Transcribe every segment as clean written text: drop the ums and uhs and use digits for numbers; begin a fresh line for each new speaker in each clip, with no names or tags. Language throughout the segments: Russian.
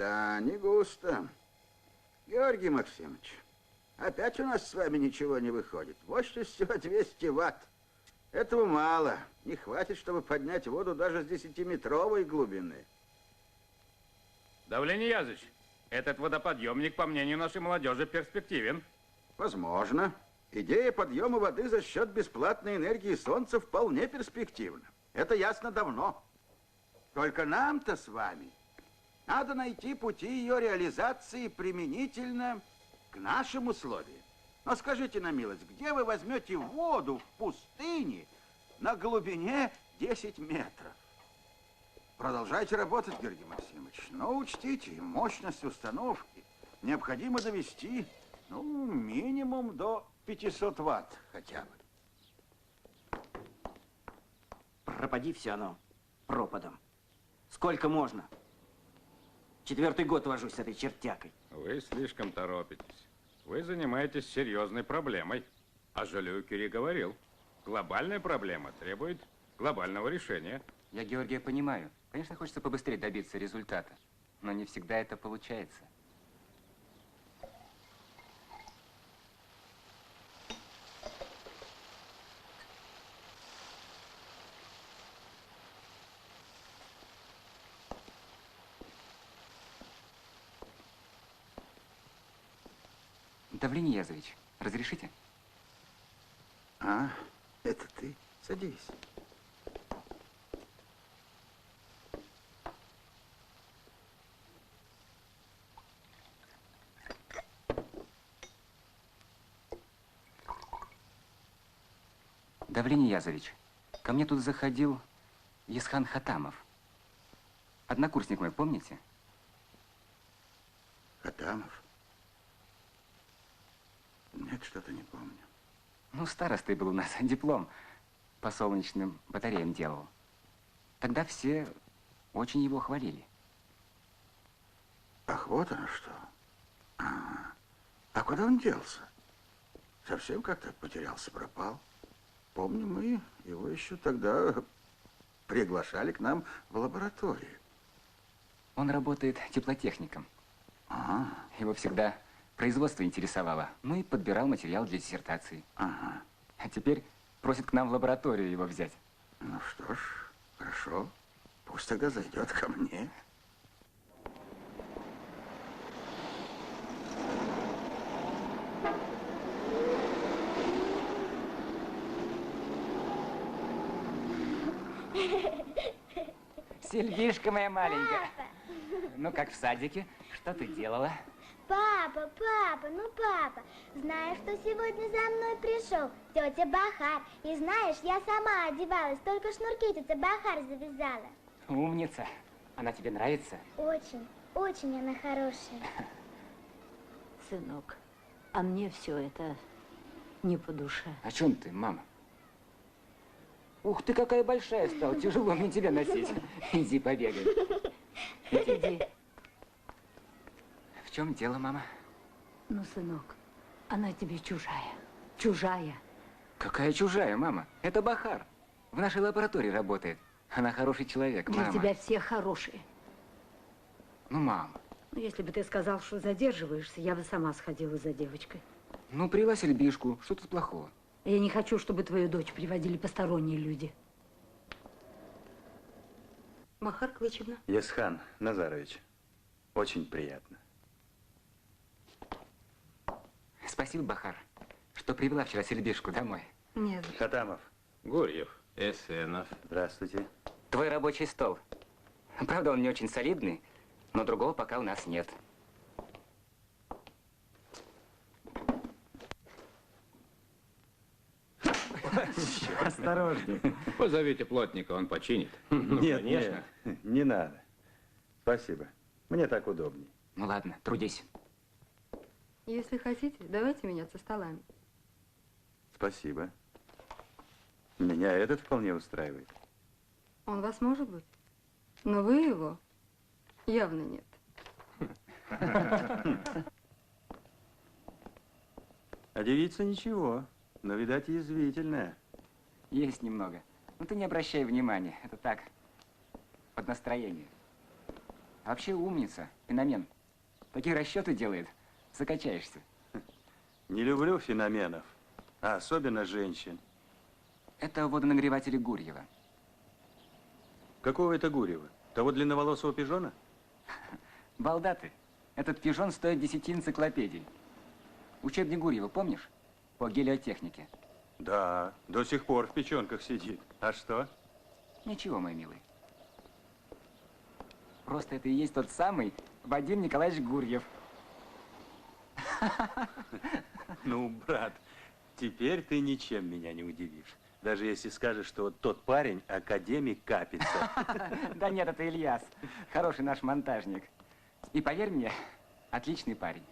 Да, не густо. Георгий Максимович, опять у нас с вами ничего не выходит. Мощность всего 200 ватт. Этого мало. Не хватит, чтобы поднять воду даже с 10-метровой глубины.
Давление Языч, этот водоподъемник, по мнению нашей молодежи, перспективен.
Возможно. Идея подъема воды за счет бесплатной энергии солнца вполне перспективна. Это ясно давно. Только нам-то с вами надо найти пути ее реализации применительно к нашим условиям. Но скажите на милость, где вы возьмете воду в пустыне на глубине 10 метров? Продолжайте работать, Георгий Максимович, но учтите, мощность установки необходимо довести, ну, минимум до 500 ватт хотя бы.
Пропади все оно пропадом. Сколько можно? 4-й год вожусь с этой чертякой.
Вы слишком торопитесь. Вы занимаетесь серьезной проблемой. А Жолю Кюри говорил, глобальная проблема требует глобального решения.
Я Георгия понимаю. Конечно, хочется побыстрее добиться результата, но не всегда это получается. Давление Язович, разрешите?
А, это ты. Садись.
Давление Язович, ко мне тут заходил Есхан Хатамов. Однокурсник мой, помните?
Хатамов? Нет, что-то не помню.
Ну, старостой был у нас, диплом по солнечным батареям делал. Тогда все очень его хвалили.
Ах, вот оно что. А куда он делся? Совсем как-то потерялся, пропал. Помню, мы его еще тогда приглашали к нам в лабораторию.
Он работает теплотехником.
Ага.
Его всегда производство интересовало. Ну и подбирал материал для диссертации.
Ага.
А теперь просит к нам в лабораторию его взять.
Ну что ж, хорошо. Пусть тогда зайдет ко мне.
Сильвишка моя маленькая. Папа. Ну, как в садике? Что ты делала?
Папа, ну папа, знаешь, что сегодня за мной пришел? Тетя Бахар. И знаешь, я сама одевалась, только шнурки тетя Бахар завязала.
Умница. Она тебе нравится?
Очень, очень она хорошая.
Сынок, а мне все это не по душе.
О чем ты, мама? Ух ты, какая большая стала. Тяжело мне тебя носить. Иди побегай.
Иди.
В чем дело, мама?
Ну, сынок, она тебе чужая. Чужая.
Какая чужая, мама? Это Бахар. В нашей лаборатории работает. Она хороший человек,
Для
мама.
тебя все хорошие.
Ну, мама.
Ну, если бы ты сказал, что задерживаешься, я бы сама сходила за девочкой.
Ну, привела Сельбишку. Что тут плохого?
Я не хочу, чтобы твою дочь приводили посторонние люди. Бахар Клычевна.
Есхан Назарович, очень приятно.
Спасибо, Бахар, что привела вчера Сельбишку домой.
Нет.
Хатамов.
Гурьев, Эсенов.
Здравствуйте.
Твой рабочий стол. Правда, он не очень солидный, но другого пока у нас нет.
Осторожней.
Позовите плотника, он починит.
Нет,
конечно.
нет, не надо. Спасибо. Мне так удобней.
Ну ладно, трудись.
Если хотите, давайте меняться столами.
Спасибо. Меня этот вполне устраивает.
Он вас может быть, но вы его явно нет.
А девица ничего, но, видать, язвительная.
Есть немного. Ну ты не обращай внимания, это так, под настроение. Вообще умница, феномен. Такие расчеты делает, закачаешься.
Не люблю феноменов, а особенно женщин.
Это водонагреватели Гурьева.
Какого это Гурьева? Того длинноволосого пижона?
Балда ты. Этот пижон стоит 10 энциклопедий. Учебник Гурьева, помнишь? По гелиотехнике.
Да, до сих пор в печенках сидит. А что?
Ничего, мой милый. Просто это и есть тот самый Вадим Николаевич Гурьев.
Ну, брат, теперь ты ничем меня не удивишь. Даже если скажешь, что вот тот парень академик Капица.
Да нет, это Ильяс. Хороший наш монтажник. И поверь мне, отличный парень.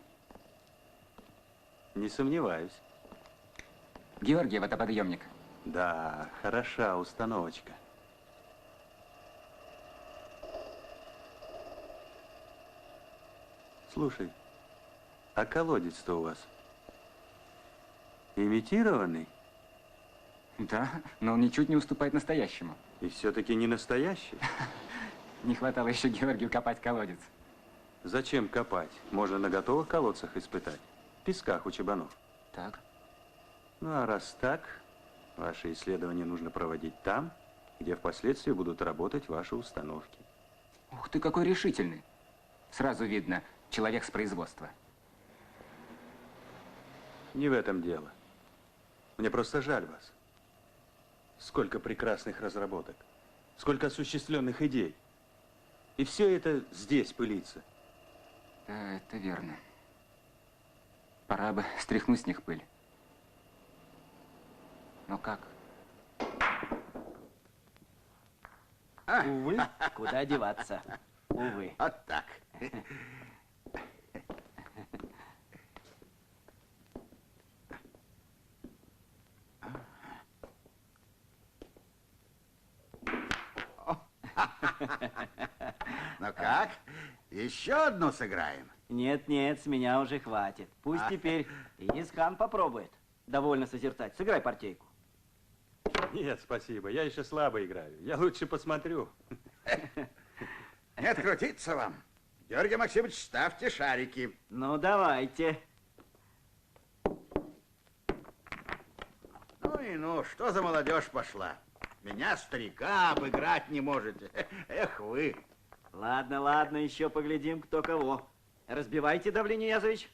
Не сомневаюсь.
Георгий, водоподъемник.
Да, хороша установочка. Слушай, а колодец-то у вас имитированный?
Да, но он ничуть не уступает настоящему.
И все-таки не настоящий?
Не хватало еще Георгию копать колодец.
Зачем копать? Можно на готовых колодцах испытать. В песках у чабанов.
Так.
Ну, а раз так, ваши исследования нужно проводить там, где впоследствии будут работать ваши установки.
Ух ты, какой решительный. Сразу видно, человек с производства.
Не в этом дело. Мне просто жаль вас. Сколько прекрасных разработок, сколько осуществленных идей. И все это здесь пылится.
Да, это верно. Пора бы стряхнуть с них пыль. Но как?
Увы, куда деваться. Увы.
Вот так. Ну как? Еще одну сыграем?
Нет, с меня уже хватит. Пусть теперь Исхан попробует. Довольно созерцать. Сыграй партейку.
Нет, спасибо. Я еще слабо играю. Я лучше посмотрю.
Нет, крутиться вам. Георгий Максимович, ставьте шарики.
Ну, давайте.
Ну и ну, что за молодежь пошла? Меня, старика, обыграть не можете. Эх вы.
Ладно, еще поглядим, кто кого. Разбивайте, Давлин Язович.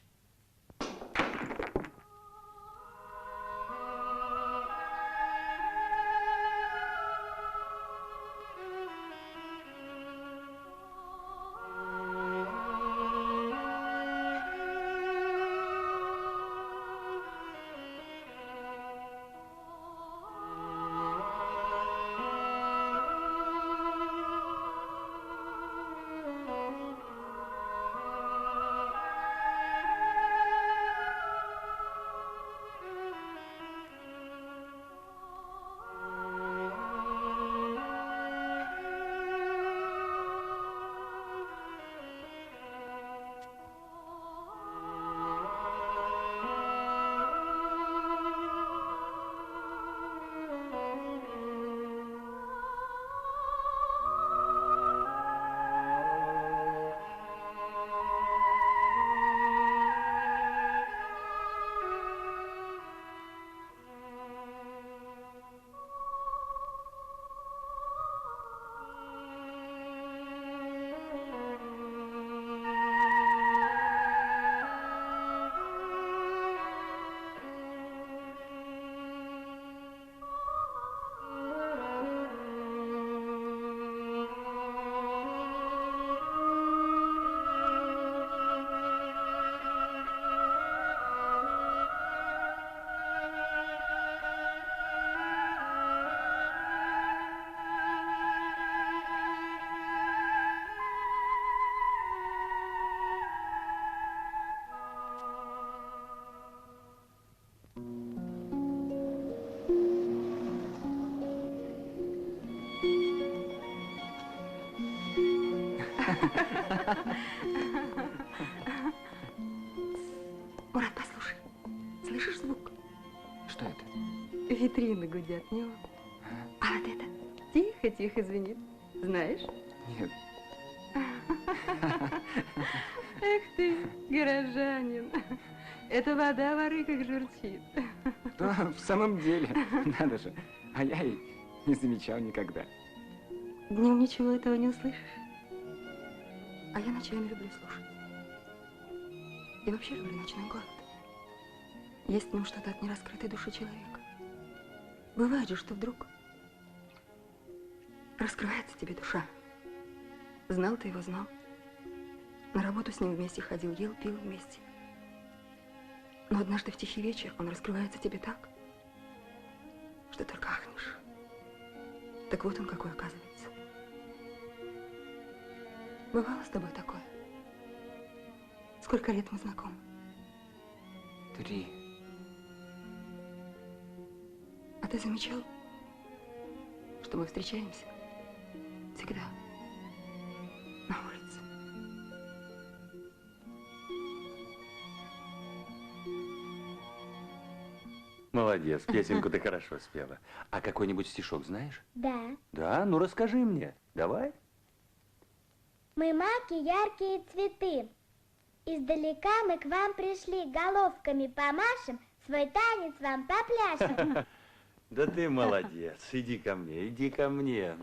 Мурат, послушай. Слышишь звук?
Что это?
Витрины гудят, не он. А вот это тихо-тихо звенит. Знаешь?
Нет.
Эх ты, горожанин. Эта вода воры как журчит.
Да, в самом деле, надо же. А я и не замечал никогда.
Днем ничего этого не услышишь. А я ночами люблю слушать. И вообще люблю ночной город. Есть в нем что-то от нераскрытой души человека. Бывает же, что вдруг раскрывается тебе душа. Знал ты его, знал. На работу с ним вместе ходил, ел, пил вместе. Но однажды в тихий вечер он раскрывается тебе так, что только ахнешь. Так вот он какой оказывается. Бывало с тобой такое? Сколько лет мы знакомы?
3.
А ты замечал, что мы встречаемся всегда на улице?
Молодец, песенку ты хорошо спела. А какой-нибудь стишок знаешь?
Да.
Да, ну расскажи мне. Давай.
Мы маки, яркие цветы. Издалека мы к вам пришли, головками помашем, свой танец вам попляшем.
Да ты молодец. Иди ко мне, иди ко мне.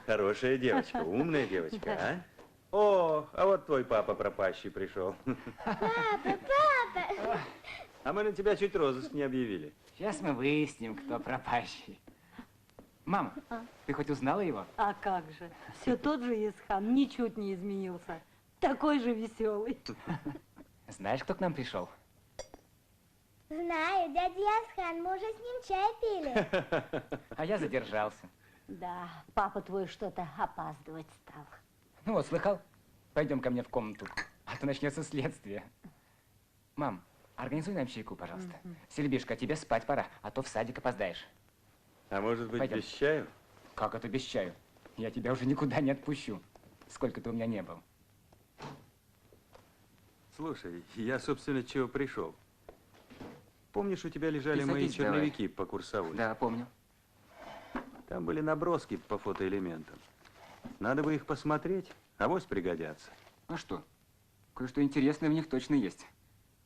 Хорошая девочка, умная девочка, а? О, а вот твой папа пропащий пришел.
Папа, папа!
А мы на тебя чуть розыск не объявили.
Сейчас мы выясним, кто пропащий. Мама, ты хоть узнала его?
А как же? Все тот же Исхан, ничуть не изменился. Такой же веселый.
Знаешь, кто к нам пришел?
Знаю, дядя Ясхан, мы уже с ним чай пили.
А я задержался.
Да, папа твой что-то опаздывать стал.
Ну вот, слыхал? Пойдем ко мне в комнату, а то начнется следствие. Мам, организуй нам чайку, пожалуйста. Сельбишка, тебе спать пора, а то в садик опоздаешь.
А может быть,
Пойдем.
без чаю?
Как это без чаю? Я тебя уже никуда не отпущу, сколько ты у меня не был.
Слушай, я, собственно, чего пришел. Помнишь, у тебя лежали
Ты
мои
садись давай.
черновики по курсовой?
Да, помню.
Там были наброски по фотоэлементам. Надо бы их посмотреть, авось пригодятся.
А что? Кое-что интересное в них точно есть.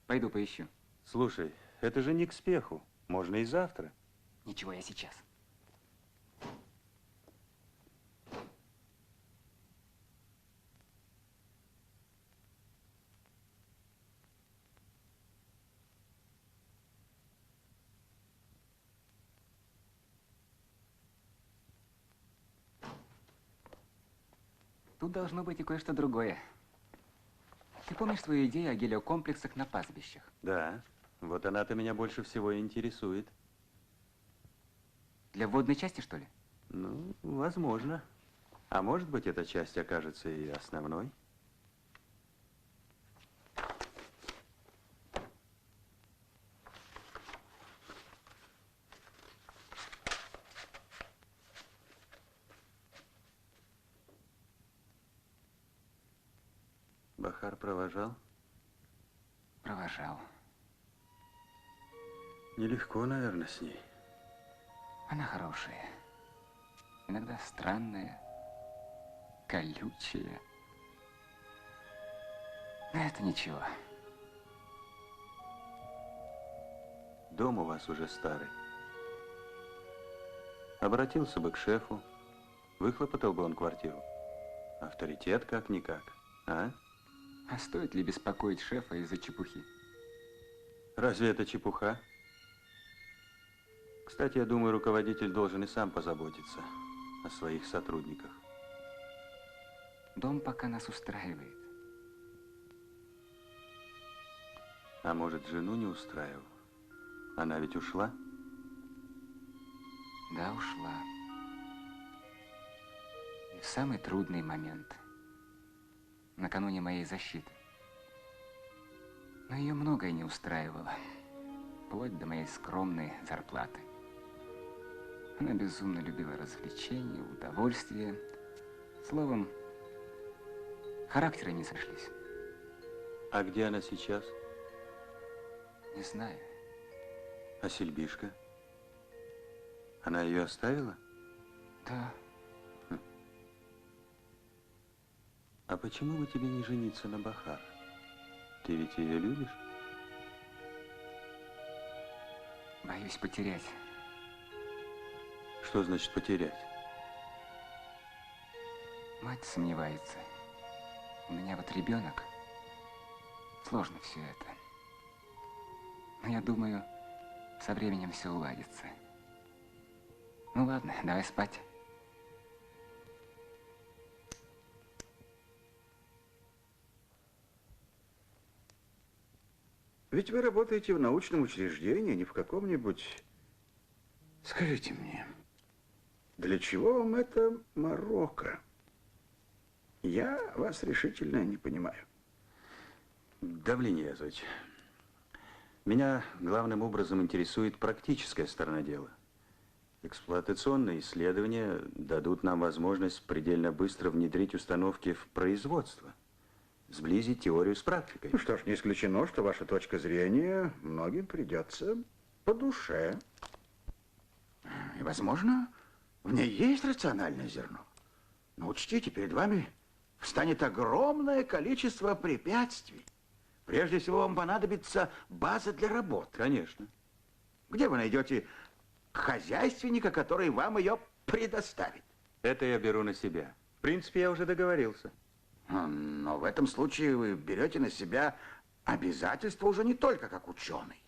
Пойду поищу.
Слушай, это же не к спеху. Можно и завтра.
Ничего, я сейчас. Тут должно быть и кое-что другое. Ты помнишь свою идею о гелиокомплексах на пастбищах?
Да, вот она-то меня больше всего и интересует.
Для вводной части, что ли?
Ну, возможно. А может быть, эта часть окажется и основной? Бахар провожал?
Провожал.
Нелегко, наверное, с ней.
Она хорошая. Иногда странная, колючая. Но это ничего.
Дом у вас уже старый. Обратился бы к шефу, выхлопотал бы он квартиру. Авторитет как-никак, а?
А стоит ли беспокоить шефа из-за чепухи?
Разве это чепуха? Кстати, я думаю, руководитель должен и сам позаботиться о своих сотрудниках.
Дом пока нас устраивает.
А может, жену не устраивал? Она ведь ушла?
Да, ушла. И в самый трудный момент. Накануне моей защиты. Но ее многое не устраивало. Вплоть до моей скромной зарплаты. Она безумно любила развлечения, удовольствие. Словом, характеры не сошлись.
А где она сейчас?
Не знаю.
А Сельбишка? Она ее оставила?
Да.
А почему бы тебе не жениться на Бахар? Ты ведь ее любишь?
Боюсь потерять.
Что значит потерять?
Мать сомневается. У меня вот ребенок. Сложно все это. Но я думаю, со временем все уладится. Ну ладно, давай спать.
Ведь вы работаете в научном учреждении, не в каком-нибудь... Скажите мне, для чего вам это Марокко? Я вас решительно не понимаю.
Давлин Язович, меня главным образом интересует практическая сторона дела. Эксплуатационные исследования дадут нам возможность предельно быстро внедрить установки в производство, сблизить теорию с практикой.
Ну что ж, не исключено, что ваша точка зрения многим придется по душе. И, возможно, в ней есть рациональное зерно. Но учтите, перед вами встанет огромное количество препятствий. Прежде всего, вам понадобится база для работы.
Конечно.
Где вы найдете хозяйственника, который вам ее предоставит?
Это я беру на себя. В принципе, я уже договорился.
Но в этом случае вы берете на себя обязательства уже не только как ученый,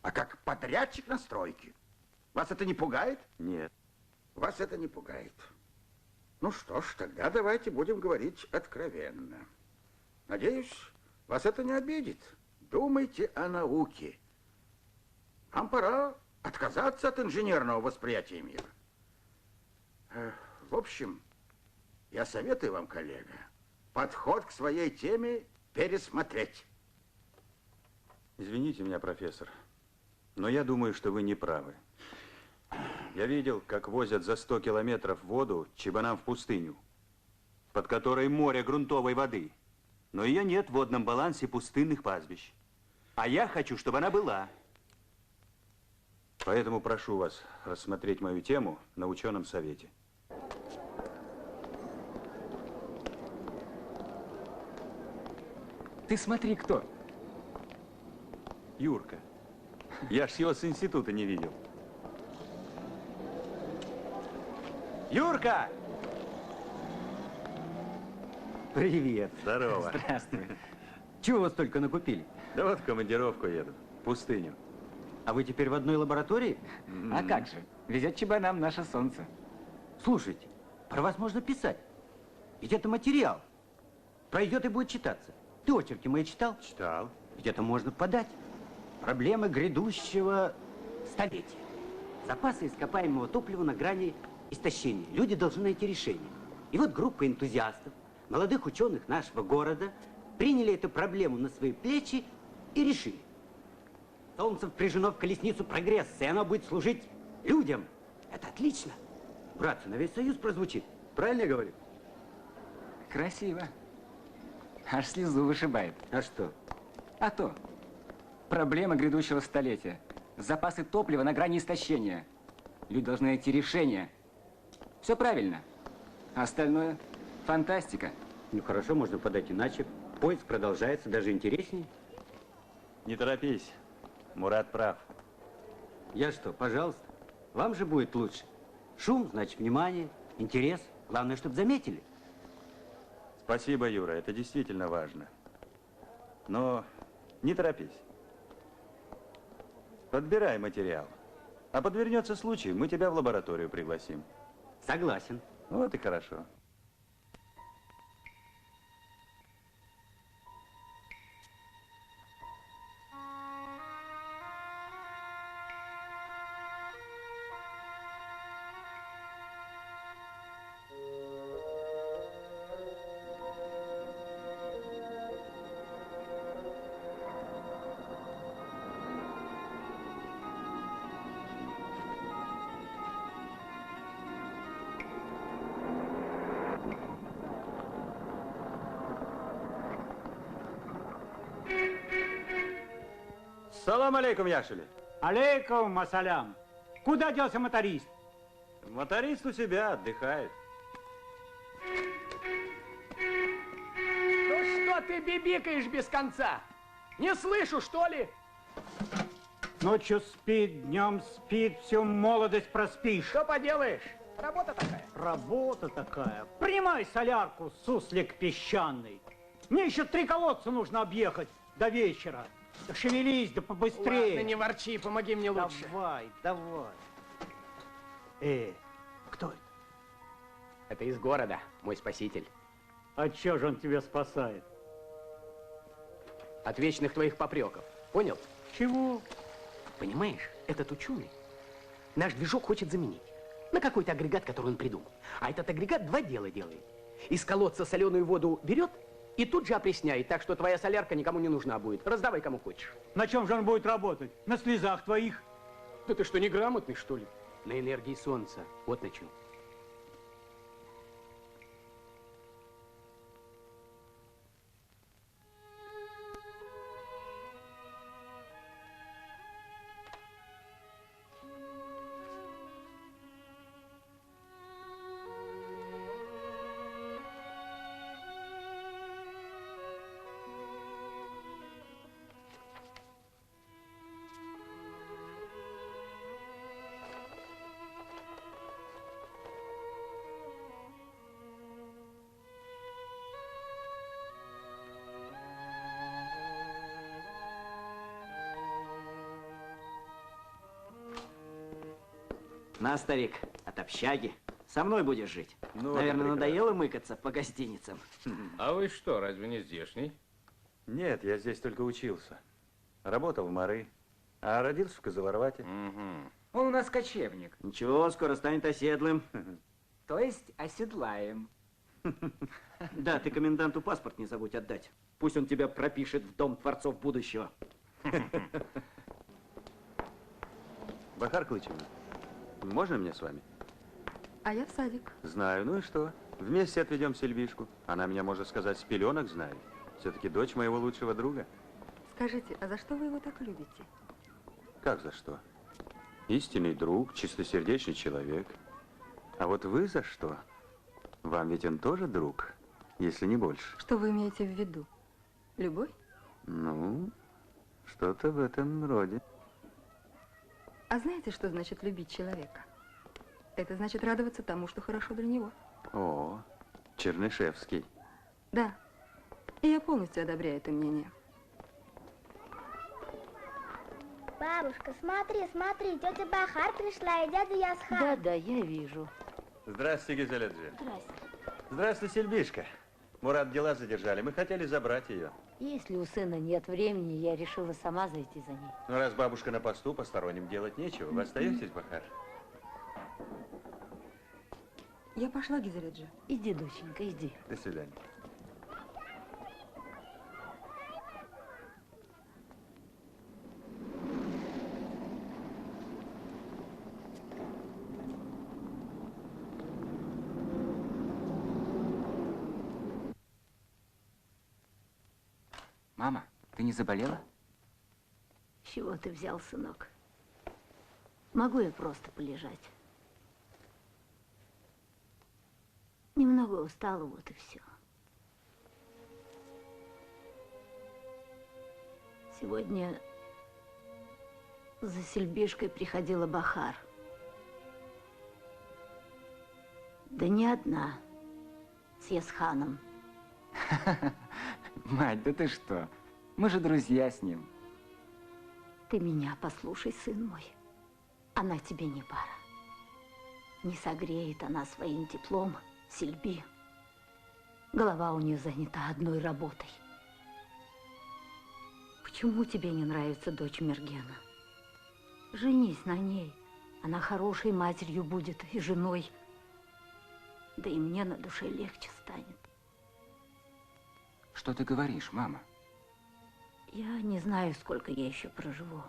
а как подрядчик на стройке. Вас это не пугает?
Нет.
Вас это не пугает. Ну что ж, тогда давайте будем говорить откровенно. Надеюсь, вас это не обидит. Думайте о науке. Вам пора отказаться от инженерного восприятия мира. В общем, я советую вам, коллега, подход к своей теме пересмотреть.
Извините меня, профессор, но я думаю, что вы не правы. Я видел, как возят за 100 километров воду чабанам в пустыню, под которой море грунтовой воды. Но ее нет в водном балансе пустынных пастбищ. А я хочу, чтобы она была. Поэтому прошу вас рассмотреть мою тему на ученом совете.
Ты смотри, кто.
Юрка. Я ж его с института не видел. Юрка!
Привет.
Здорово.
Здравствуй. Чего вас только накупили?
Да вот в командировку еду, в пустыню.
А вы теперь в одной лаборатории?
А как же? Везет чебанам наше солнце.
Слушайте, про вас можно писать. Ведь это материал. Пройдет и будет читаться. Ты очерки мои читал?
Читал.
Ведь это можно подать. Проблемы грядущего столетия. Запасы ископаемого топлива на грани истощения. Люди должны найти решение. И вот группа энтузиастов, молодых ученых нашего города, приняли эту проблему на свои плечи и решили. Солнце впряжено в колесницу прогресса, и оно будет служить людям. Это отлично. Братцы, на весь Союз прозвучит. Правильно я говорю?
Красиво. Аж слезу вышибает.
А что?
А то. Проблема грядущего столетия. Запасы топлива на грани истощения. Люди должны найти решение. Все правильно. А остальное – фантастика.
Ну хорошо, можно подать иначе. Поиск продолжается, даже интереснее.
Не торопись. Мурат прав.
Я что, пожалуйста. Вам же будет лучше. Шум, значит, внимание, интерес. Главное, чтобы заметили.
Спасибо, Юра, это действительно важно. Но не торопись. Подбирай материал. А подвернется случай, мы тебя в лабораторию пригласим.
Согласен.
Вот и хорошо. Салам алейкум, Яшели.
Алейкум ассалям. Куда делся моторист?
Моторист у себя отдыхает.
ты бибикаешь без конца? Не слышу, что ли?
Ночью спит, днем спит, всю молодость проспишь.
Что поделаешь? Работа такая.
Работа такая. Принимай солярку, суслик песчаный. Мне еще 3 колодца нужно объехать до вечера. Да шевелись, да побыстрее.
Ладно, не ворчи, помоги мне лучше.
Давай, давай. Кто это?
Это из города, мой спаситель.
А чё же он тебя спасает?
От вечных твоих попреков. Понял?
Чего?
Понимаешь, этот ученый наш движок хочет заменить на какой-то агрегат, который он придумал. А этот агрегат 2 дела делает. Из колодца соленую воду берет и тут же опресняет, так что твоя солярка никому не нужна будет. Раздавай кому хочешь.
На чем же он будет работать? На слезах твоих?
Да ты что, неграмотный, что ли? На энергии солнца. Вот на чем.
На, старик, от общаги. Со мной будешь жить.
Ну,
наверное, надоело мыкаться по гостиницам.
А вы что, разве не здешний?
Нет, я здесь только учился. Работал в Мары, а родился в Козелорвате.
Он у нас кочевник.
Ничего, скоро станет оседлым.
То есть оседлаем.
Да, ты коменданту паспорт не забудь отдать. Пусть он тебя пропишет в Дом творцов будущего.
Бахар Клычевна, можно мне с вами?
А я в садик.
Знаю, ну и что? Вместе отведем Сильвишку. Она меня, можно сказать, с пеленок знает. Все-таки дочь моего лучшего друга.
Скажите, а за что вы его так любите?
Как за что? Истинный друг, чистосердечный человек. А вот вы за что? Вам ведь он тоже друг, если не больше.
Что вы имеете в виду? Любовь?
Ну, что-то в этом роде.
А знаете, что значит любить человека? Это значит радоваться тому, что хорошо для него.
О, Чернышевский.
Да. И я полностью одобряю это мнение.
Бабушка, смотри, смотри, тетя Бахар пришла и дядя Ясхан.
Да-да, я вижу.
Здравствуйте, Гизеляджи.
Здрасте.
Здравствуй, Сильбишка. Мурат дела задержали. Мы хотели забрать ее.
Если у сына нет времени, я решила сама зайти за ней.
Но раз бабушка на посту, посторонним делать нечего. Вы остаетесь, Бахар?
Я пошла, Гизеляджи.
Иди, доченька, иди.
До свидания.
Мама, ты не заболела?
С чего ты взял, сынок? Могу я просто полежать? Немного устала, вот и все. Сегодня за Сильбишкой приходила Бахар. Да не одна, с Ясханом.
Мать, да ты что? Мы же друзья с ним.
Ты меня послушай, сын мой. Она тебе не пара. Не согреет она своим теплом Сильби. Голова у нее занята одной работой. Почему тебе не нравится дочь Мергена? Женись на ней. Она хорошей матерью будет и женой. Да и мне на душе легче станет.
Что ты говоришь, мама?
Я не знаю, сколько я еще проживу.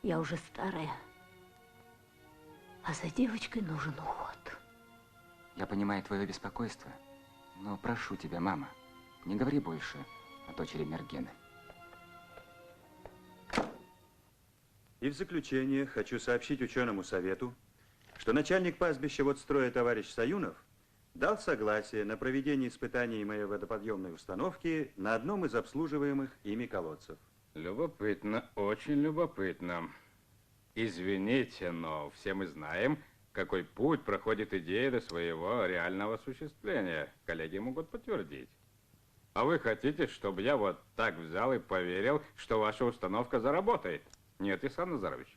Я уже старая. А за девочкой нужен уход.
Я понимаю твое беспокойство, но прошу тебя, мама, не говори больше о дочери Мергена.
И в заключение хочу сообщить ученому совету, что начальник пастбища вот строя товарищ Саюнов дал согласие на проведение испытаний моей водоподъемной установки на одном из обслуживаемых ими колодцев.
Любопытно, очень любопытно. Извините, но все мы знаем, какой путь проходит идея до своего реального осуществления. Коллеги могут подтвердить. А вы хотите, чтобы я вот так взял и поверил, что ваша установка заработает? Нет, Исан Назарович,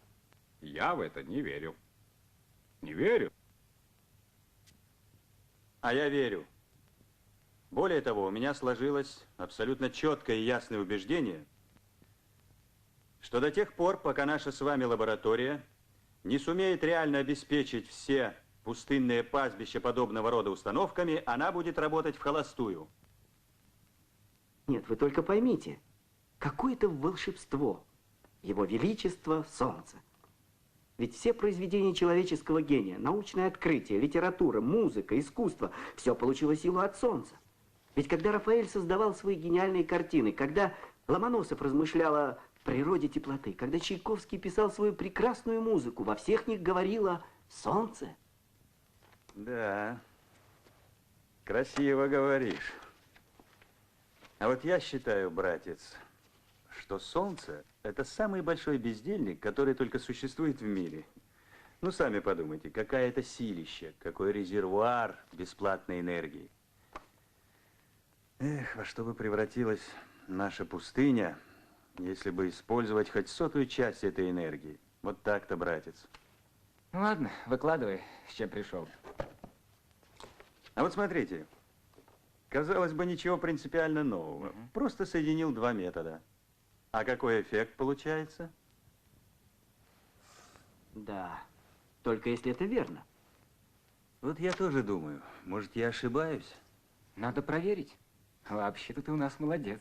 я в это не верю. Не верю.
А я верю. Более того, у меня сложилось абсолютно четкое и ясное убеждение, что до тех пор, пока наша с вами лаборатория не сумеет реально обеспечить все пустынные пастбища подобного рода установками, она будет работать вхолостую.
Нет, вы только поймите, какое-то волшебство, его величество солнце. Ведь все произведения человеческого гения, научное открытие, литература, музыка, искусство, все получило силу от солнца. Ведь когда Рафаэль создавал свои гениальные картины, когда Ломоносов размышлял о природе теплоты, когда Чайковский писал свою прекрасную музыку, во всех них говорило солнце.
Да, красиво говоришь. А вот я считаю, братец, что солнце – это самый большой бездельник, который только существует в мире. Ну, сами подумайте, какая это силища, какой резервуар бесплатной энергии. Эх, во что бы превратилась наша пустыня, если бы использовать хоть 100-ую часть этой энергии. Вот так-то, братец.
Ну ладно, выкладывай, с чем пришел.
А вот смотрите, казалось бы, ничего принципиально нового. Просто соединил два метода. А какой эффект получается?
Да, только если это верно.
Вот я тоже думаю, может, я ошибаюсь?
Надо проверить. Вообще-то ты у нас молодец.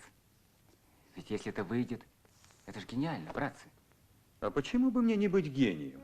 Ведь если это выйдет, это же гениально, братцы.
А почему бы мне не быть гением?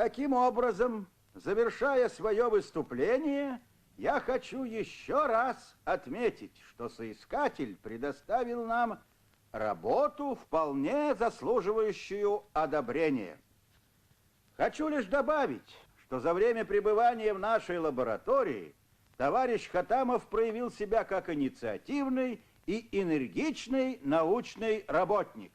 Таким образом, завершая свое выступление, я хочу еще раз отметить, что соискатель предоставил нам работу, вполне заслуживающую одобрения. Хочу лишь добавить, что за время пребывания в нашей лаборатории товарищ Хатамов проявил себя как инициативный и энергичный научный работник.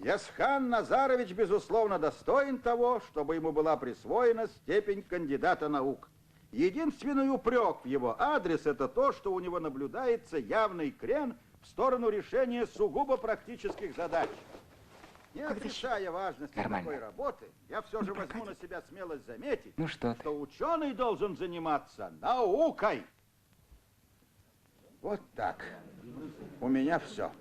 Ясхан Назарович, безусловно, достоин того, чтобы ему была присвоена степень кандидата наук. Единственный упрек в его адрес – это то, что у него наблюдается явный крен в сторону решения сугубо практических задач. Не отрицая важности
Нормально.
такой работы, я все же возьму на себя смелость заметить,
Ну что ты?
что ученый должен заниматься наукой. Вот так. У меня все.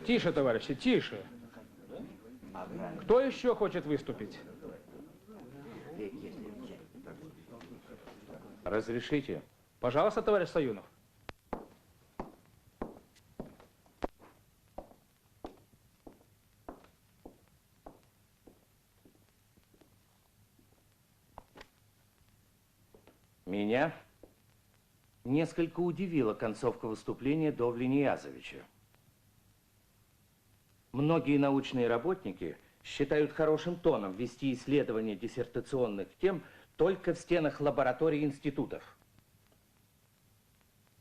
Тише, товарищи, тише. Кто еще хочет выступить? Разрешите? Пожалуйста, товарищ Саюнов.
Меня несколько удивила концовка выступления Довли Ниязовича. Многие научные работники считают хорошим тоном вести исследования диссертационных тем только в стенах лабораторий институтов.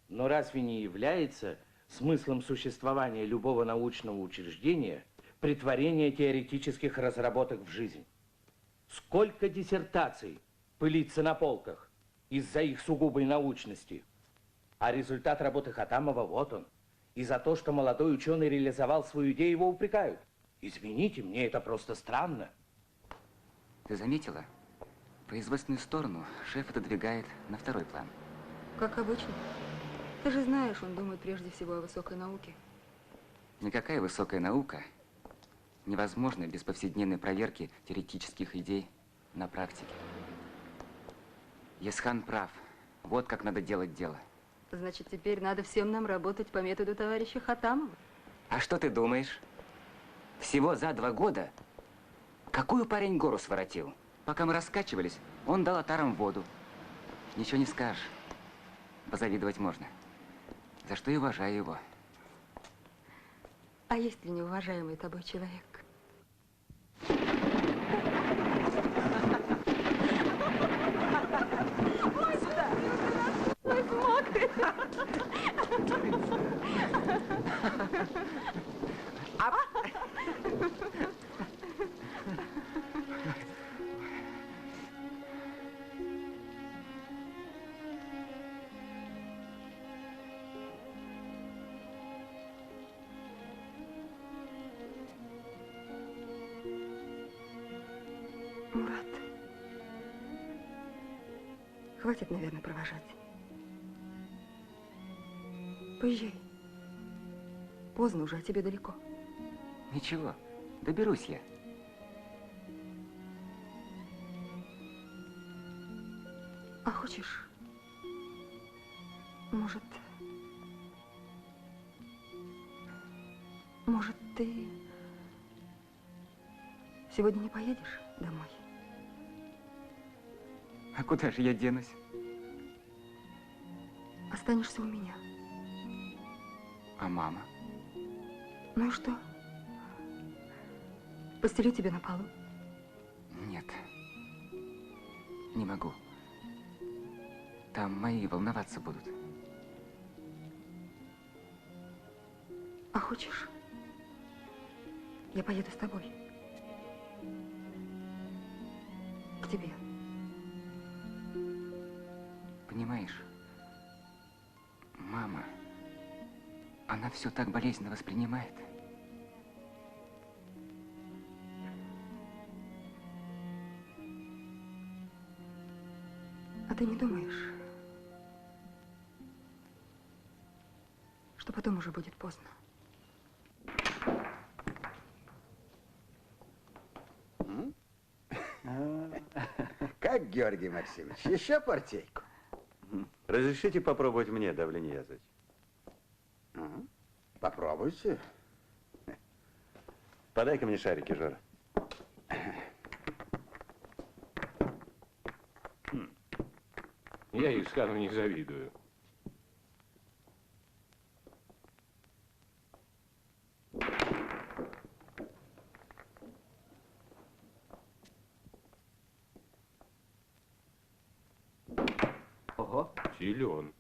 Но разве не является смыслом существования любого научного учреждения претворение теоретических разработок в жизнь? Сколько диссертаций пылится на полках из-за их сугубой научности? А результат работы Хатамова вот он. И за то, что молодой ученый реализовал свою идею, его упрекают. Извините, мне это просто странно.
Ты заметила? Производственную сторону шеф отодвигает на второй план.
Как обычно. Ты же знаешь, он думает прежде всего о высокой науке.
Никакая высокая наука невозможна без повседневной проверки теоретических идей на практике. Есхан прав. Вот как надо делать дело.
Значит, теперь надо всем нам работать по методу товарища Хатамова.
А что ты думаешь? Всего за 2 года какую парень гору своротил? Пока мы раскачивались, он дал отарам воду. Ничего не скажешь. Позавидовать можно. За что и уважаю его.
А есть ли неуважаемый тобой человек? Мурат, хватит, наверное, провожать. Поезжай. Поздно уже, а тебе далеко.
Ничего, доберусь я.
А хочешь, может, ты сегодня не поедешь домой?
А куда же я денусь?
Останешься у меня.
А мама?
Ну и что? Постелю тебе на полу.
Нет. Не могу. Там мои волноваться будут.
А хочешь, я поеду с тобой? К тебе.
Понимаешь, мама, она все так болезненно воспринимает.
А ты не думаешь, что потом уже будет поздно?
Как, Георгий Максимович, еще партейку?
Разрешите попробовать мне, Довле Ниязович?
Попробуйте.
Подай-ка мне шарики, Жора.
Я Исхану не завидую.
Ого.
Силен.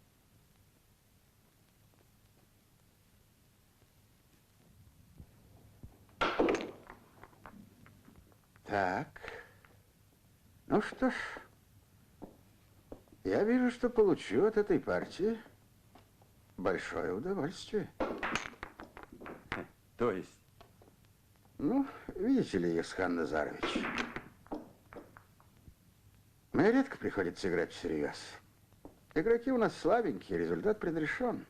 Так. Ну что ж, Я вижу, что получу от этой партии большое удовольствие.
То есть?
Ну, видите ли, Исхан Назарович, мне редко приходится играть всерьез. Игроки у нас слабенькие, результат предрешен.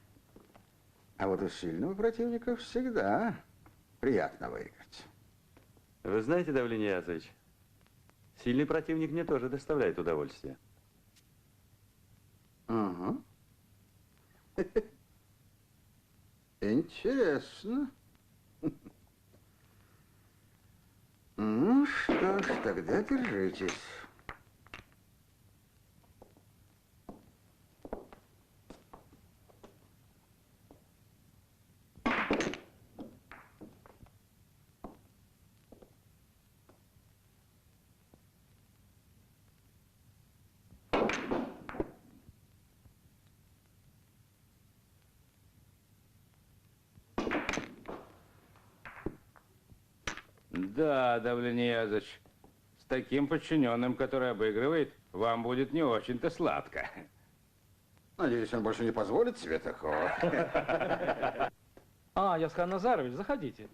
А вот у сильного противника всегда приятно выиграть.
Вы знаете, Давлен Язович, сильный противник мне тоже доставляет удовольствие.
Ага. Интересно. Ну что ж, тогда держитесь.
Да, Давлен Язович, с таким подчиненным, который обыгрывает, вам будет не очень-то сладко.
Надеюсь, он больше не позволит себе такого.
А, Ясхан Назарович, заходите.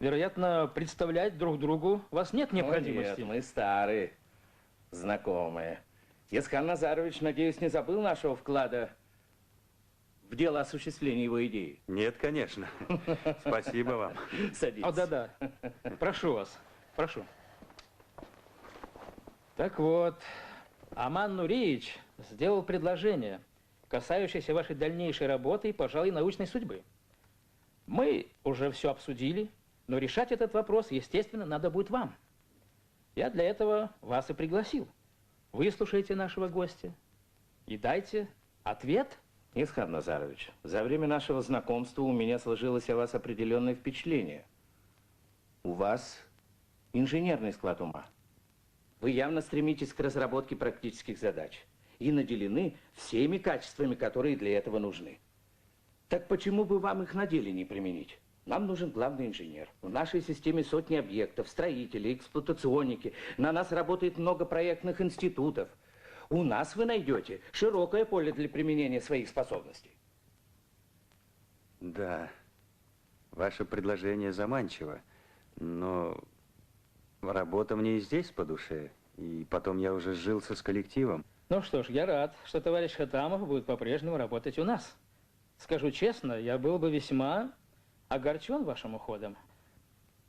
Вероятно, представлять друг другу вас нет необходимости.
Нет, мы старые, знакомые. Ясхан Назарович, надеюсь, не забыл нашего вклада в дело осуществления его идеи?
Нет, конечно. Спасибо вам.
Садитесь.
О, да-да. Прошу вас. Прошу. Так вот, Аман Нуриевич сделал предложение, касающееся вашей дальнейшей работы и, пожалуй, научной судьбы. Мы уже все обсудили, но решать этот вопрос, естественно, надо будет вам. Я для этого вас и пригласил. Выслушайте нашего гостя и дайте ответ.
Исхан Назарович, за время нашего знакомства у меня сложилось о вас определенное впечатление. У вас инженерный склад ума. Вы явно стремитесь к разработке практических задач и наделены всеми качествами, которые для этого нужны. Так почему бы вам их на деле не применить? Нам нужен главный инженер. В нашей системе сотни объектов, строители, эксплуатационники. На нас работает много проектных институтов. У нас вы найдете широкое поле для применения своих способностей.
Да, ваше предложение заманчиво, но работа мне и здесь по душе. И потом я уже сжился с коллективом.
Ну что ж, я рад, что товарищ Хатамов будет по-прежнему работать у нас. Скажу честно, я был бы весьма огорчен вашим уходом.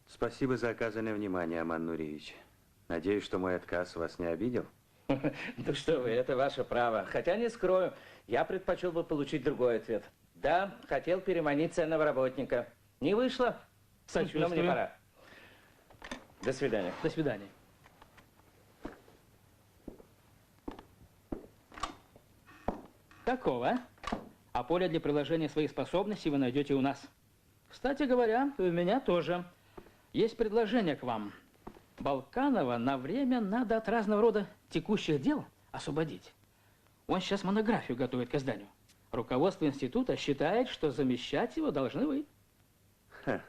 Спасибо за оказанное внимание, Аман Нуриевич. Надеюсь, что мой отказ вас не обидел?
Ну что вы, это ваше право. Хотя не скрою, я предпочел бы получить другой ответ. Да, хотел переманить ценного работника. Не вышло.
Сочувствую.
Но мне пора. До свидания.
До свидания. Такого. А поле для приложения своих способностей вы найдете у нас. Кстати говоря, у меня тоже есть предложение к вам. Балканова на время надо от разного рода текущих дел освободить. Он сейчас монографию готовит к изданию. Руководство института считает, что замещать его должны вы.
Ха.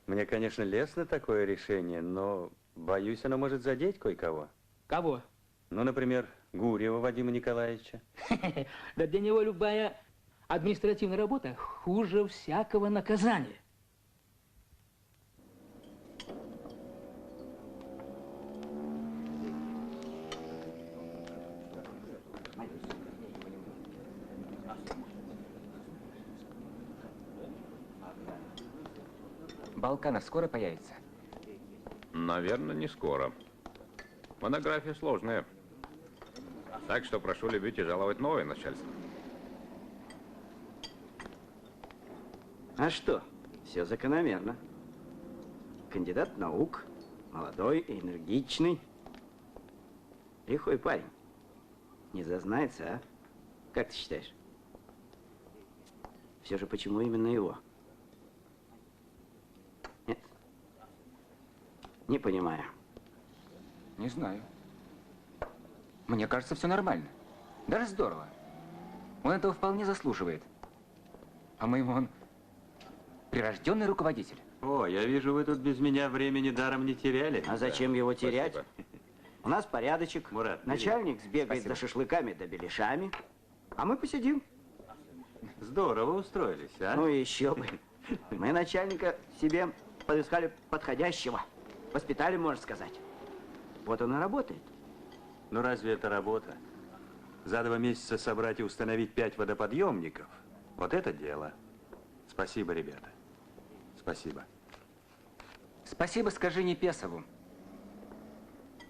Мне, конечно, лестно такое решение, но боюсь, оно может задеть кое-кого.
Кого?
Ну, например, Гурьева Вадима Николаевича.
Да для него любая административная работа хуже всякого наказания.
Балканов скоро появится?
Наверное, не скоро. Монография сложная. Так что прошу любить и жаловать новое начальство.
А что? Все закономерно. Кандидат наук, молодой и энергичный. Лихой парень. Не зазнается, а? Как ты считаешь? Все же почему именно его? Нет? Не понимаю.
Не знаю. Мне кажется, все нормально. Даже здорово. Он этого вполне заслуживает. По-моему, он прирожденный руководитель.
О, я вижу, вы тут без меня времени даром не теряли.
А зачем его терять?
Спасибо.
У нас порядочек.
Мурат, бери.
Начальник сбегает
Спасибо.
за шашлыками да беляшами, а мы посидим.
Здорово устроились, а?
Ну и еще бы. Мы начальника себе подыскали подходящего. Воспитали, можно сказать. Вот он и работает.
Ну разве это работа? За 2 месяца собрать и установить 5 водоподъемников? Вот это дело. Спасибо, ребята. Спасибо.
Спасибо скажи Непесову.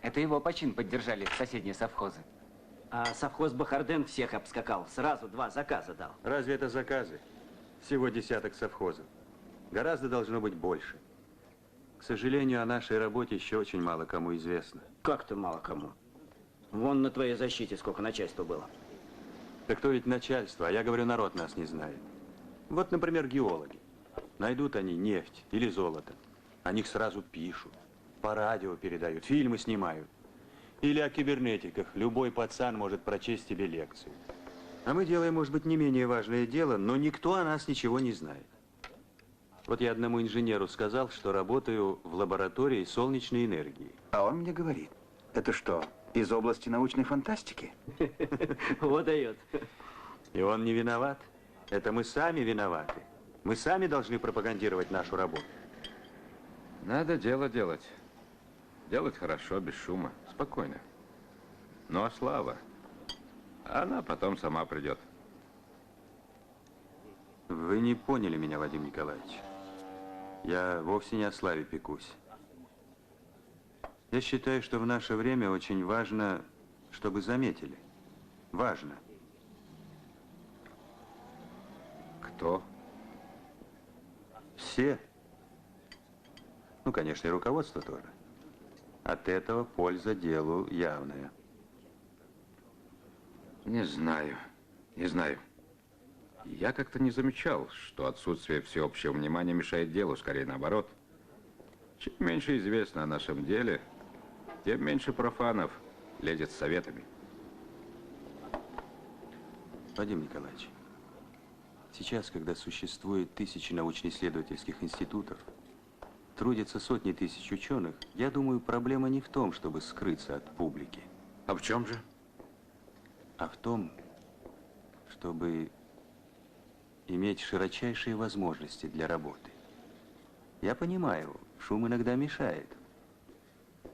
Это его почин поддержали соседние совхозы.
А совхоз Бахарден всех обскакал. Сразу 2 заказа дал.
Разве это заказы? Всего десяток совхозов. Гораздо должно быть больше. К сожалению, о нашей работе еще очень мало кому известно.
Как-то мало кому. Вон на твоей защите сколько начальства было.
Так то ведь начальство, а я говорю, народ нас не знает. Вот, например, геологи. Найдут они нефть или золото. О них сразу пишут, по радио передают, фильмы снимают. Или о кибернетиках. Любой пацан может прочесть тебе лекцию. А мы делаем, может быть, не менее важное дело, но никто о нас ничего не знает. Вот я одному инженеру сказал, что работаю в лаборатории солнечной энергии.
А он мне говорит, это что, из области научной фантастики?
Вот дает.
И он не виноват. Это мы сами виноваты. Мы сами должны пропагандировать нашу работу.
Надо дело делать. Делать хорошо, без шума, спокойно. Ну а слава, она потом сама придет.
Вы не поняли меня, Вадим Николаевич. Я вовсе не о славе пекусь. Я считаю, что в наше время очень важно, чтобы заметили. Важно.
Кто?
Все. Ну, конечно, и руководство тоже. От этого польза делу явная.
Не знаю, не знаю. Я как-то не замечал, что отсутствие всеобщего внимания мешает делу, скорее наоборот. Чем меньше известно о нашем деле, тем меньше профанов лезет с советами.
Вадим Николаевич, сейчас, когда существует тысячи научно-исследовательских институтов, трудятся сотни тысяч ученых, я думаю, проблема не в том, чтобы скрыться от публики.
А в чем же?
А в том, чтобы иметь широчайшие возможности для работы. Я понимаю, шум иногда мешает,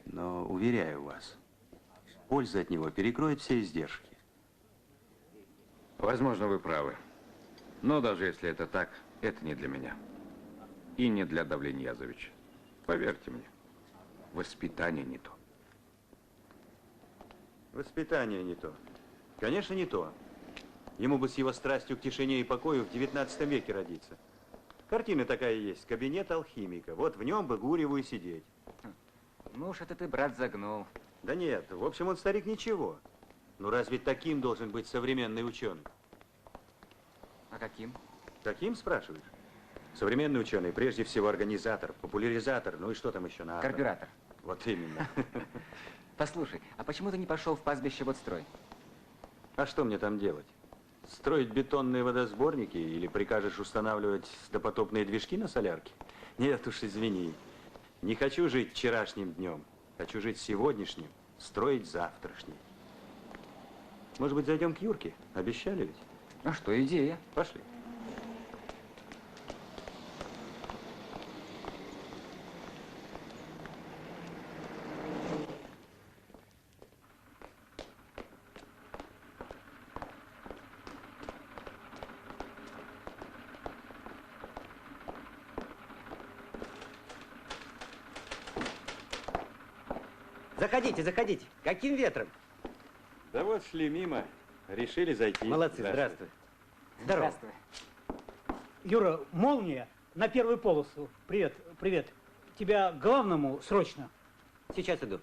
но, уверяю вас, польза от него перекроет все издержки.
Возможно, вы правы. Но даже если это так, это не для меня. И не для Давленьязовича. Поверьте мне, воспитание не то.
Воспитание не то. Конечно, не то. Ему бы с его страстью к тишине и покою в 19 веке родиться. Картина такая есть. Кабинет алхимика. Вот в нем бы Гурьеву и сидеть.
Ну уж это ты, брат, загнул.
Да нет, в общем, он старик ничего. Ну разве таким должен быть современный ученый?
А каким?
Каким, спрашиваешь? Современный ученый, прежде всего, организатор, популяризатор, ну и что там еще надо?
Карбюратор.
Вот именно.
Послушай, а почему ты не пошел в пастбище водстрой?
А что мне там делать? Строить бетонные водосборники или прикажешь устанавливать допотопные движки на солярке? Нет уж, извини. Не хочу жить вчерашним днем. Хочу жить сегодняшним, строить завтрашний. Может быть, зайдем к Юрке? Обещали ведь?
А что, идея?
Пошли.
Заходите, заходите. Каким ветром?
Да вот шли мимо, решили зайти.
Молодцы, здравствуй. Здорово.
Здравствуй.
Юра, молния на первую полосу. Привет, привет. Тебя к главному срочно.
Сейчас иду.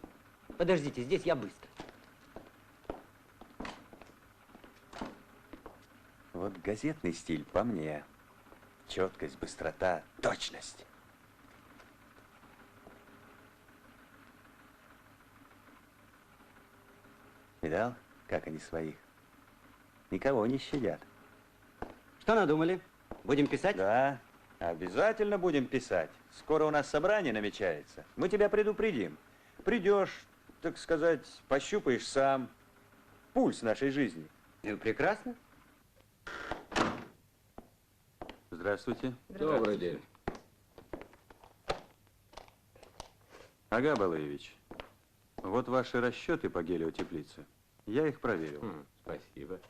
Подождите, здесь я быстро.
Вот газетный стиль по мне. Четкость, быстрота, точность. Видал, как они своих? Никого не щадят.
Что надумали? Будем писать?
Да, обязательно будем писать. Скоро у нас собрание намечается. Мы тебя предупредим. Придешь, так сказать, пощупаешь сам пульс нашей жизни.
Прекрасно.
Здравствуйте.
Добрый день.
Ага, Балаевич, вот ваши расчеты по гелиотеплице. Я их проверил.
Спасибо.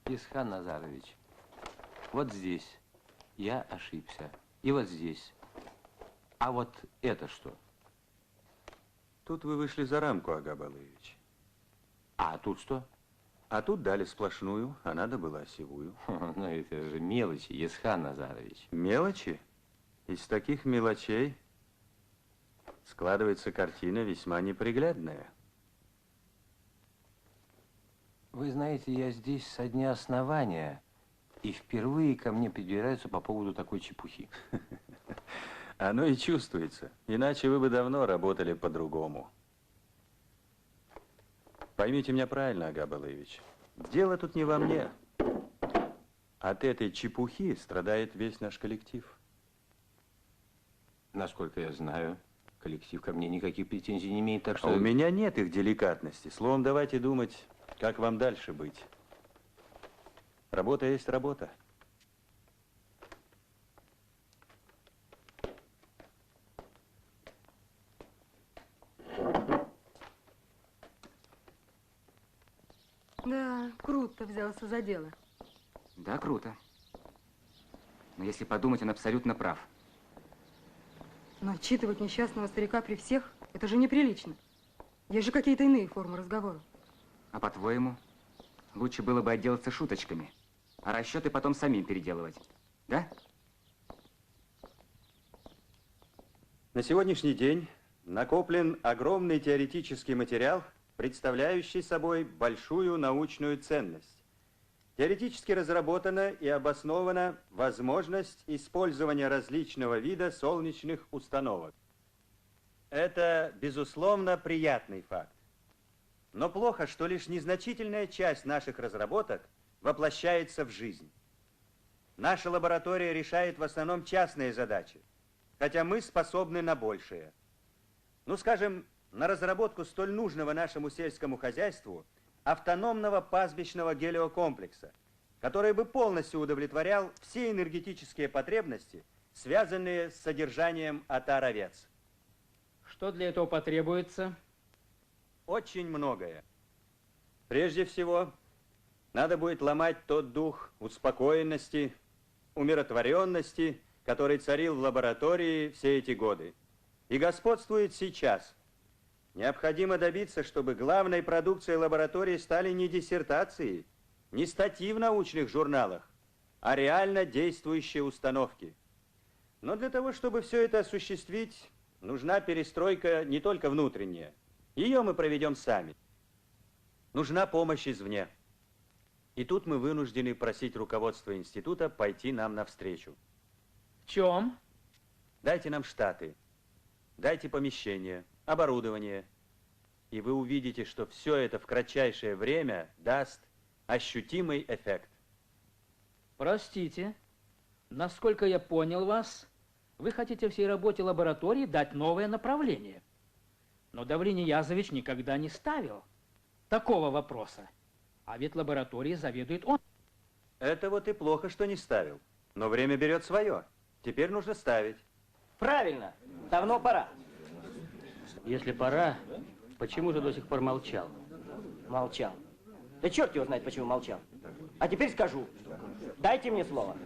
Исхан Назарович, вот здесь я ошибся. И вот здесь. А вот это что?
Тут вы вышли за рамку, Ага Балаевич.
А тут что?
А тут дали сплошную, а надо было осевую.
Ну это же мелочи, Исхан Назарович.
Мелочи? Из таких мелочей складывается картина весьма неприглядная.
Вы знаете, я здесь со дня основания, и впервые ко мне придираются по поводу такой чепухи.
Оно и чувствуется. Иначе вы бы давно работали по-другому. Поймите меня правильно, Ага Балаевич. Дело тут не во мне. От этой чепухи страдает весь наш коллектив.
Насколько я знаю, коллектив ко мне никаких претензий не имеет, так что...
А у меня нет их деликатности. Словом, давайте думать, как вам дальше быть. Работа есть работа.
Да, круто взялся за дело.
Да, круто. Но если подумать, он абсолютно прав.
Но отчитывать несчастного старика при всех, это же неприлично. Есть же какие-то иные формы разговора.
А по-твоему, лучше было бы отделаться шуточками, а расчеты потом самим переделывать, да?
На сегодняшний день накоплен огромный теоретический материал, представляющий собой большую научную ценность. Теоретически разработана и обоснована возможность использования различного вида солнечных установок. Это, безусловно, приятный факт. Но плохо, что лишь незначительная часть наших разработок воплощается в жизнь. Наша лаборатория решает в основном частные задачи, хотя мы способны на большее. Ну, скажем, на разработку столь нужного нашему сельскому хозяйству автономного пастбищного гелиокомплекса, который бы полностью удовлетворял все энергетические потребности, связанные с содержанием отар овец.
Что для этого потребуется?
Очень многое. Прежде всего, надо будет ломать тот дух успокоенности, умиротворенности, который царил в лаборатории все эти годы и господствует сейчас. Необходимо добиться, чтобы главной продукцией лаборатории стали не диссертации, не статьи в научных журналах, а реально действующие установки. Но для того, чтобы все это осуществить, нужна перестройка не только внутренняя. Ее мы проведем сами. Нужна помощь извне. И тут мы вынуждены просить руководство института пойти нам навстречу.
В чем?
Дайте нам штаты, дайте помещение, оборудование, и вы увидите, что все это в кратчайшее время даст ощутимый эффект.
Простите, насколько я понял вас, вы хотите всей работе лаборатории дать новое направление. Но Давлений Язович никогда не ставил такого вопроса. А ведь лабораторией заведует он.
Это вот и плохо, что не ставил. Но время берет свое. Теперь нужно ставить.
Правильно. Давно пора.
Если пора, почему же до сих пор молчал?
Молчал. Да черт его знает, почему молчал. А теперь скажу. Дайте мне слово.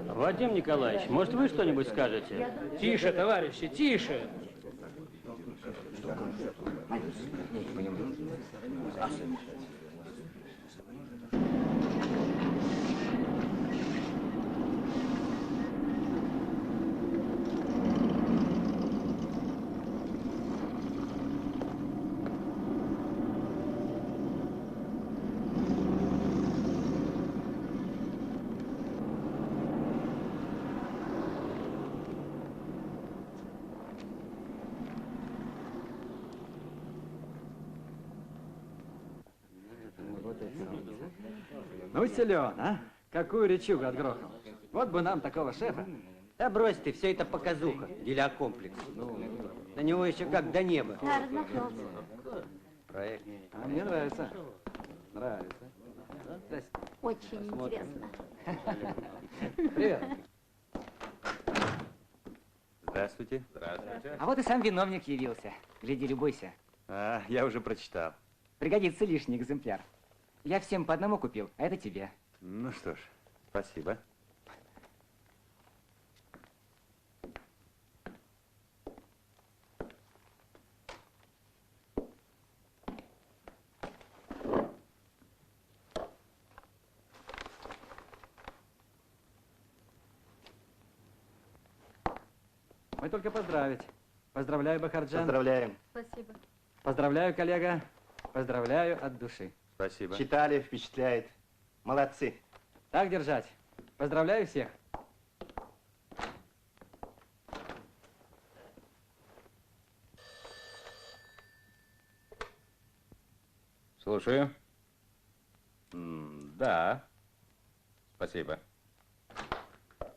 Вадим Николаевич, может, вы что-нибудь скажете?
Тише, товарищи, тише.
Ну, силен, а? Какую речугу отгрохал. Вот бы нам такого шефа.
Да брось ты, все это показуха, комплекс. Ну, на него еще как до неба.
Да, размахнулся.
Проект. А мне нравится. Нравится. Здрасте.
Очень интересно.
Привет.
Здравствуйте.
Здравствуйте.
А вот и сам виновник явился. Гляди, любуйся.
А, я уже прочитал.
Пригодится лишний экземпляр. Я всем по одному купил, а это тебе.
Ну что ж, спасибо.
Мы только поздравить. Поздравляю, Бахарджан.
Поздравляем.
Спасибо.
Поздравляю, коллега. Поздравляю от души.
Спасибо.
Читали, впечатляет. Молодцы.
Так держать. Поздравляю всех.
Слушаю. Да. Спасибо.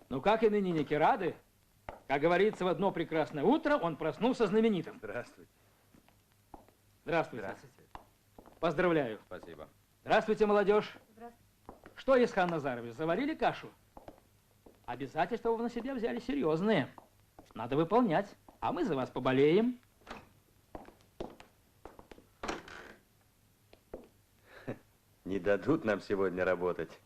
Ну как именинники, рады? Как говорится, в одно прекрасное утро он проснулся знаменитым.
Здравствуйте.
Здравствуйте.
Здравствуйте.
Поздравляю.
Спасибо.
Здравствуйте, молодежь.
Здравствуйте.
Что, Исхан Назарович, заварили кашу? Обязательства вы на себя взяли серьезные. Надо выполнять. А мы за вас поболеем.
Не дадут нам сегодня работать.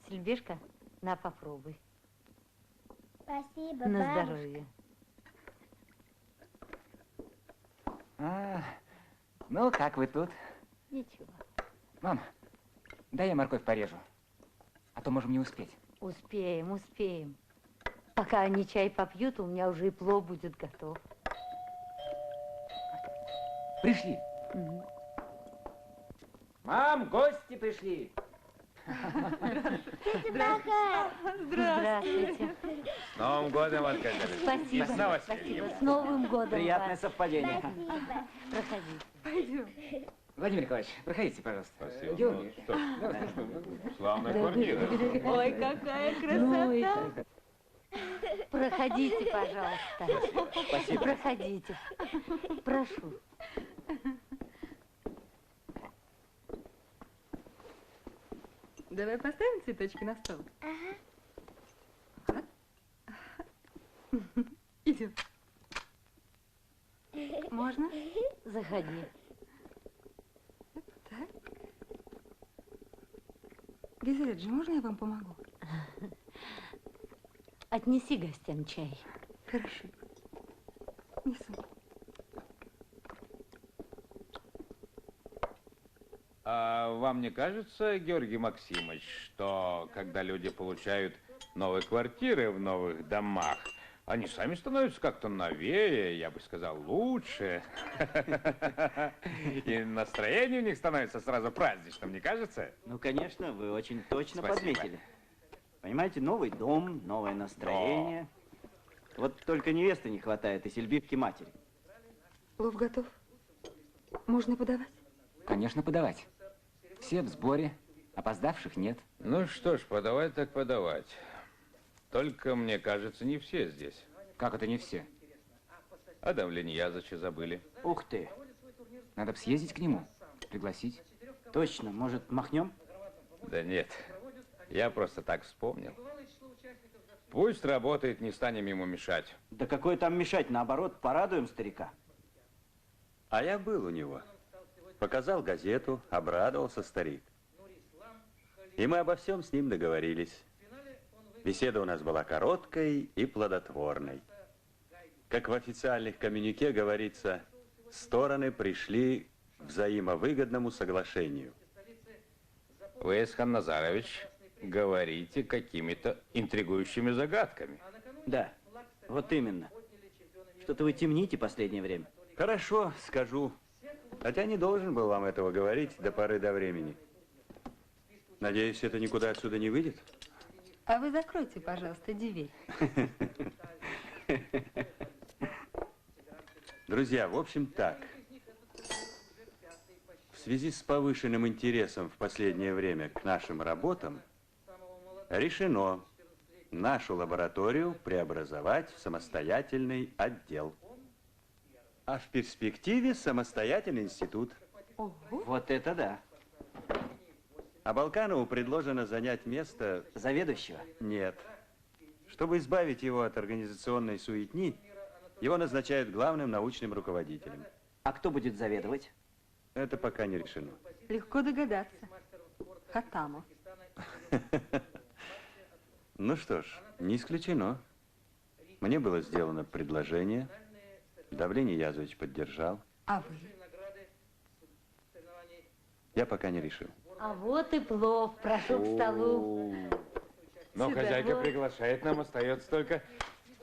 Сильбешка, на, попробуй.
Спасибо,
На
бабушка.
здоровье.
Ну, как вы тут?
Ничего.
Мам, дай я морковь порежу. А то можем не успеть.
Успеем, успеем. Пока они чай попьют, у меня уже и плов будет готов.
Пришли. Мам, гости пришли.
Тетя Бахар.
Здравствуйте.
С Новым годом, вас,
Спасибо.
И снова
Спасибо. С Новым годом
Приятное
вас.
совпадение.
Спасибо.
Проходите.
Пойдем.
Владимир Николаевич, проходите, пожалуйста.
Спасибо.
Георгий.
Ну, что ж, славная квартира.
Ой, какая
Ну и
красота.
проходите, пожалуйста.
Спасибо.
Проходите. Прошу.
Давай поставим цветочки на стол.
Ага.
Идем. Можно?
Заходи.
Так. Гизель, можно я вам помогу?
Отнеси гостям чай.
Хорошо. Несу.
А вам не кажется, Георгий Максимович, что когда люди получают новые квартиры в новых домах, они сами становятся как-то новее, я бы сказал, лучше. И настроение у них становится сразу праздничным, не кажется?
Ну, конечно, вы очень точно
Спасибо.
подметили. Понимаете, новый дом, новое настроение. Вот только невесты не хватает и сельбивки матери.
Плов готов. Можно подавать?
Конечно, подавать. Все в сборе, опоздавших нет.
Ну что ж, подавать так подавать. Только, мне кажется, не все здесь.
Как это не все?
Адам Леньязыча забыли.
Ух ты.
Надо бы съездить к нему, пригласить.
Точно, может, махнем?
Да нет, я просто так вспомнил. Пусть работает, не станем ему мешать.
Да какое там мешать, наоборот, порадуем старика.
А я был у него. Показал газету, обрадовался старик. И мы обо всем с ним договорились. Беседа у нас была короткой и плодотворной. Как в официальных коммюнике говорится, стороны пришли к взаимовыгодному соглашению.
Вы, Исхан Назарович, говорите какими-то интригующими загадками.
Да, вот именно. Что-то вы темните последнее время.
Хорошо, скажу. Хотя не должен был вам этого говорить до поры до времени. Надеюсь, это никуда отсюда не выйдет?
А вы закройте, пожалуйста, дверь.
Друзья, в общем так. В связи с повышенным интересом в последнее время к нашим работам решено нашу лабораторию преобразовать в самостоятельный отдел. А в перспективе самостоятельный институт.
Вот это да.
А Балканову предложено занять место...
Заведующего?
Нет. Чтобы избавить его от организационной суетни, его назначают главным научным руководителем.
А кто будет заведовать?
Это пока не решено.
Легко догадаться. Хатамов.
Ну что ж, не исключено. Мне было сделано предложение. Давление Язович поддержал.
А вы?
Я пока не решил.
А вот и плов. Прошу к столу.
Но
Сюда,
хозяйка
вот.
приглашает, нам остается только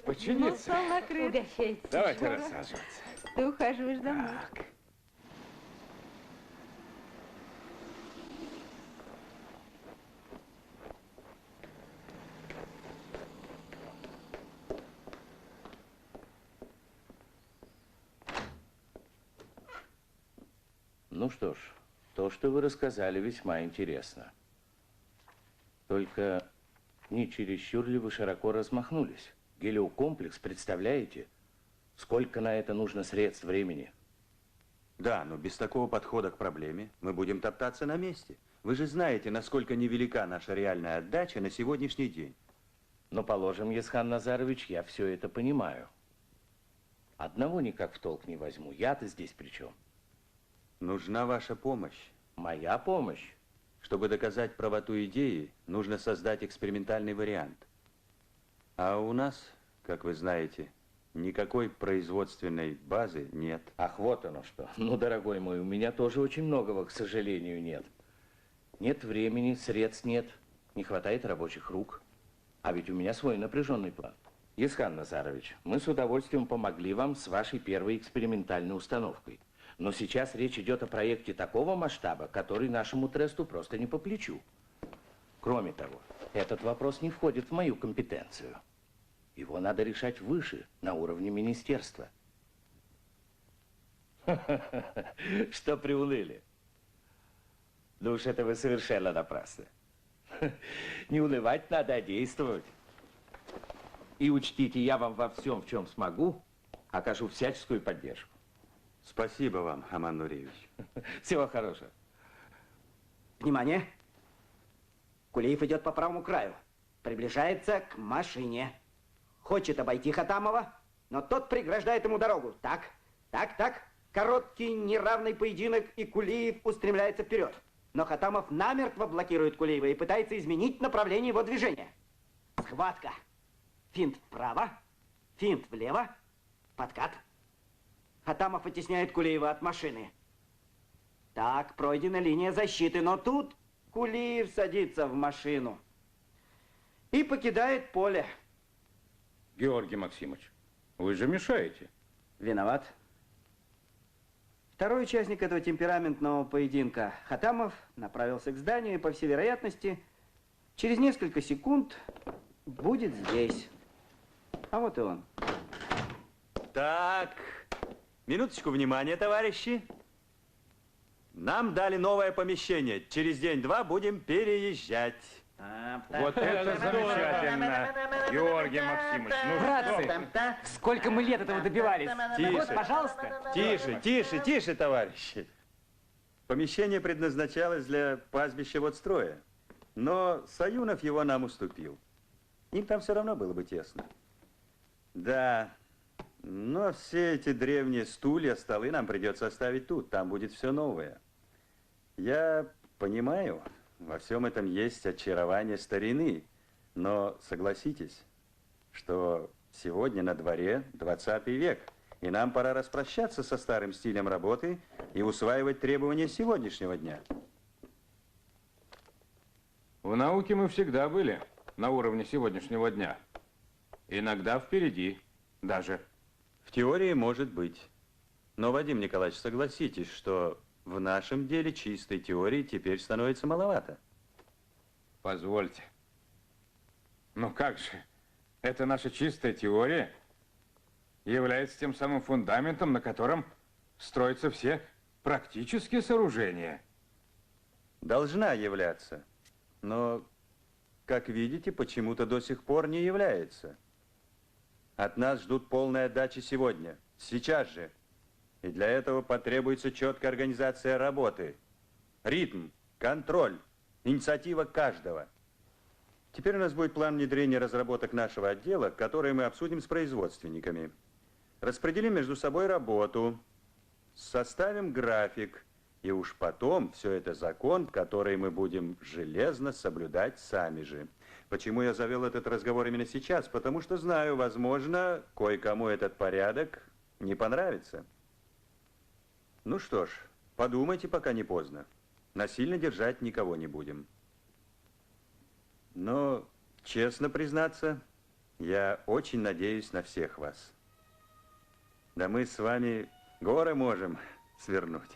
починиться.
Стол накрыт.
Угощайтесь.
Давайте рассаживаться.
Ты ухаживаешь за мной.
Ну что ж, то, что вы рассказали, весьма интересно. Только не чересчур ли вы широко размахнулись? Гелиокомплекс, представляете, сколько на это нужно средств, времени?
Да, но без такого подхода к проблеме мы будем топтаться на месте. Вы же знаете, насколько невелика наша реальная отдача на сегодняшний день.
Но, положим, Есхан Назарович, я все это понимаю. Одного никак в толк не возьму. Я-то здесь при чем?
Нужна ваша помощь.
Моя помощь?
Чтобы доказать правоту идеи, нужно создать экспериментальный вариант. А у нас, как вы знаете, никакой производственной базы нет.
Ах, вот оно что. Ну, дорогой мой, у меня тоже очень многого, к сожалению, нет. Нет времени, средств нет, не хватает рабочих рук. А ведь у меня свой напряженный план. Есхан Назарович, мы с удовольствием помогли вам с вашей первой экспериментальной установкой. Но сейчас речь идет о проекте такого масштаба, который нашему тресту просто не по плечу. Кроме того, этот вопрос не входит в мою компетенцию. Его надо решать выше, на уровне министерства. Что приуныли? Да уж это вы совершенно напрасно. Не унывать надо, а действовать. И учтите, я вам во всем, в чем смогу, окажу всяческую поддержку.
Спасибо вам, Аман Нуриевич.
Всего хорошего.
Внимание! Кулиев идет по правому краю. Приближается к машине. Хочет обойти Хатамова, но тот преграждает ему дорогу. Так. Короткий неравный поединок, и Кулиев устремляется вперед. Но Хатамов намертво блокирует Кулиева и пытается изменить направление его движения. Схватка. Финт вправо, финт влево, подкат. Хатамов оттесняет Кулиева от машины. Так, пройдена линия защиты, но тут Кулиев садится в машину и покидает поле.
Георгий Максимович, вы же мешаете.
Виноват. Второй участник этого темпераментного поединка, Хатамов, направился к зданию и, по всей вероятности, через несколько секунд будет здесь. А вот и он.
Так, минуточку внимания, товарищи. Нам дали новое помещение. Через день-два будем переезжать.
Вот это замечательно, Георгий Максимович. Ну
Братцы, сколько мы лет этого добивались.
Тише.
Вот, пожалуйста.
Тише, товарищи. Помещение предназначалось для пастбища водстроя, но Саюнов его нам уступил. Им там все равно было бы тесно. Да, но все эти древние стулья, столы нам придется оставить тут. Там будет все новое. Я понимаю, во всем этом есть очарование старины. Но согласитесь, что сегодня на дворе 20 век. И нам пора распрощаться со старым стилем работы и усваивать требования сегодняшнего дня.
В науке мы всегда были на уровне сегодняшнего дня. Иногда впереди даже.
В теории может быть. Но, Вадим Николаевич, согласитесь, что в нашем деле чистой теории теперь становится маловато.
Позвольте. Ну как же, это наша чистая теория является тем самым фундаментом, на котором строятся все практические сооружения.
Должна являться, но, как видите, почему-то до сих пор не является. От нас ждут полной отдачи сегодня, сейчас же. И для этого потребуется четкая организация работы, ритм, контроль, инициатива каждого. Теперь у нас будет план внедрения разработок нашего отдела, который мы обсудим с производственниками. Распределим между собой работу, составим график, и уж потом все это закон, который мы будем железно соблюдать сами же. Почему я завел этот разговор именно сейчас? Потому что знаю, возможно, кое-кому этот порядок не понравится. Ну что ж, подумайте, пока не поздно. Насильно держать никого не будем. Но, честно признаться, я очень надеюсь на всех вас. Да мы с вами горы можем свернуть.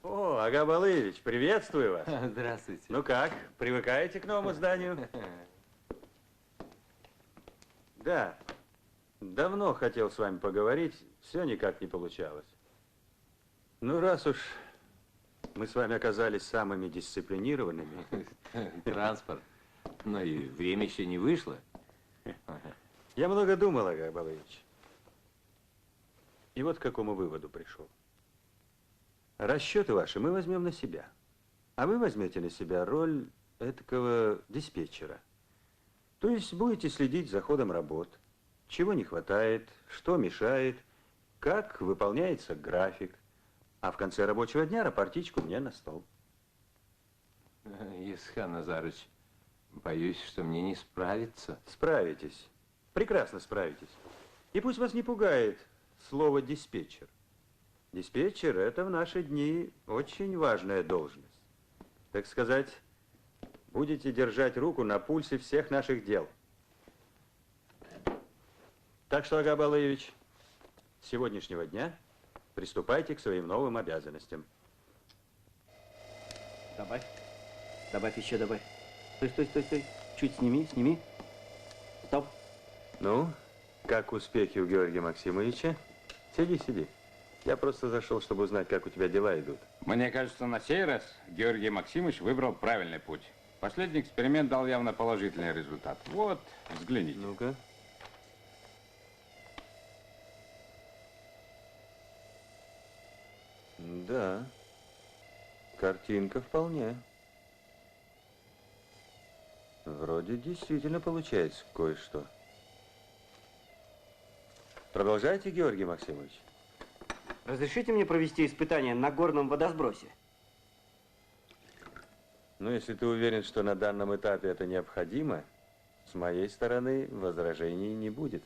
О, Ага Балыевич, приветствую вас.
Здравствуйте.
Ну как, привыкаете к новому зданию? Да, давно хотел с вами поговорить, все никак не получалось. Ну, раз уж мы с вами оказались самыми дисциплинированными.
Транспорт. Но и время еще не вышло.
Я много думал, Ага Балыевич. И вот к какому выводу пришел. Расчеты ваши мы возьмем на себя. А вы возьмете на себя роль этакого диспетчера. То есть будете следить за ходом работ, чего не хватает, что мешает, как выполняется график. А в конце рабочего дня рапортичку мне на стол.
Исхан Назарович, боюсь, что мне не справиться.
Справитесь. Прекрасно справитесь. И пусть вас не пугает слово «диспетчер». Диспетчер – это в наши дни очень важная должность. Так сказать, будете держать руку на пульсе всех наших дел. Так что, Ага Балаевич, с сегодняшнего дня приступайте к своим новым обязанностям.
Добавь. Добавь еще, добавь. Стой. Чуть сними. Стоп.
Ну, как успехи у Георгия Максимовича? Сиди. Я просто зашел, чтобы узнать, как у тебя дела идут.
Мне кажется, на сей раз Георгий Максимович выбрал правильный путь. Последний эксперимент дал явно положительный результат. Вот, взгляните.
Ну-ка. Да, картинка вполне. Вроде действительно получается кое-что. Продолжайте, Георгий Максимович.
Разрешите мне провести испытание на горном водосбросе?
Ну, если ты уверен, что на данном этапе это необходимо, с моей стороны возражений не будет.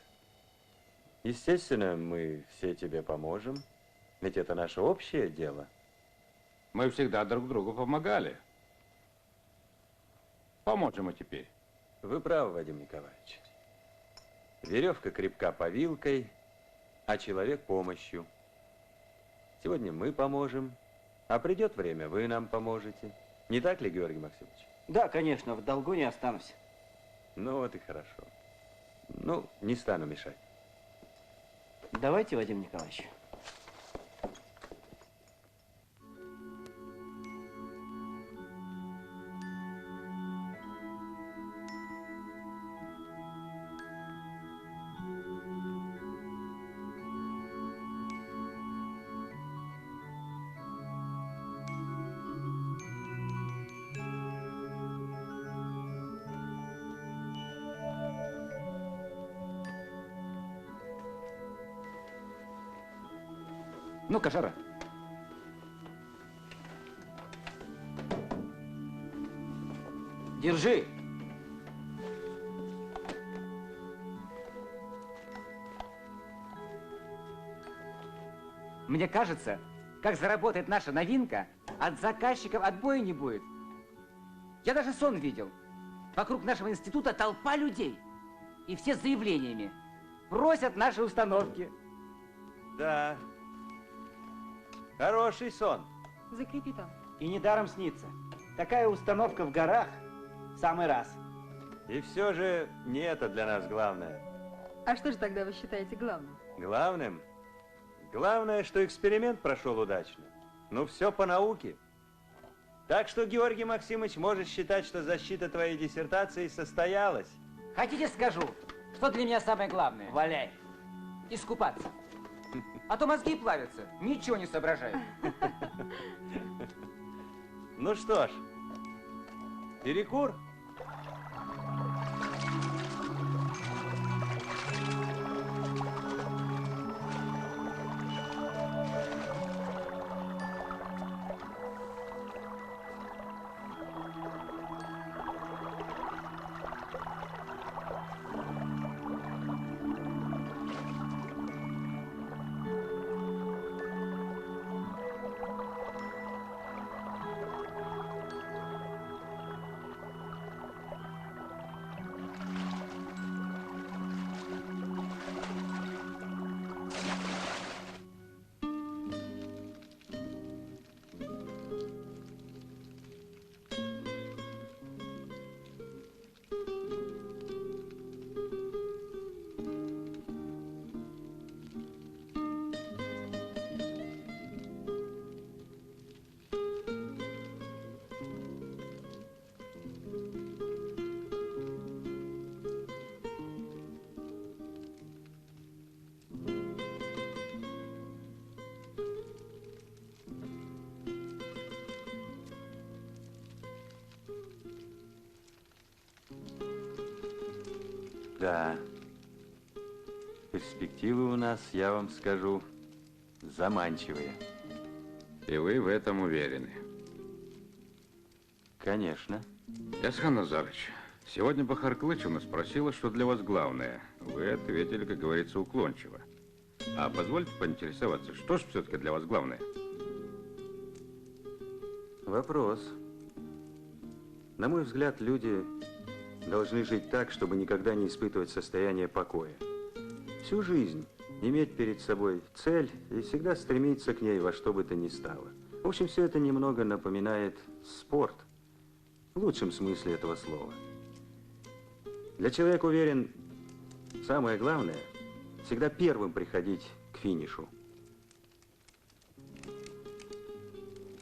Естественно, мы все тебе поможем, ведь это наше общее дело.
Мы всегда друг другу помогали. Поможем и теперь.
Вы правы, Вадим Николаевич. Веревка крепка повилкой, а человек помощью. Сегодня мы поможем, а придет время, вы нам поможете. Не так ли, Георгий Максимович?
Да, конечно, в долгу не останусь.
Ну вот и хорошо. Ну, не стану мешать.
Давайте, Вадим Николаевич.
Ну-ка, Жара.
Держи.
Мне кажется, как заработает наша новинка, от заказчиков отбоя не будет. Я даже сон видел. Вокруг нашего института толпа людей. И все с заявлениями. Просят наши установки.
Да. Хороший сон.
Закрепи там.
И недаром снится. Такая установка в горах в самый раз.
И все же не это для нас главное.
А что же тогда вы считаете главным?
Главным? Главное, что эксперимент прошел удачно. Ну, все по науке. Так что, Георгий Максимович, можешь считать, что защита твоей диссертации состоялась.
Хотите, скажу, что для меня самое главное?
Валяй.
Искупаться. А то мозги плавятся, ничего не соображаю.
Ну что ж, перекур. Да. Перспективы у нас, я вам скажу, заманчивые.
И вы в этом уверены?
Конечно.
Ясхан Назарович, сегодня Бахар Клычевна спросила, что для вас главное. Вы ответили, как говорится, уклончиво. А позвольте поинтересоваться, что же все-таки для вас главное?
Вопрос. На мой взгляд, люди должны жить так, чтобы никогда не испытывать состояние покоя. Всю жизнь иметь перед собой цель и всегда стремиться к ней во что бы то ни стало. В общем, все это немного напоминает спорт, в лучшем смысле этого слова. Для человека, уверен, самое главное – всегда первым приходить к финишу.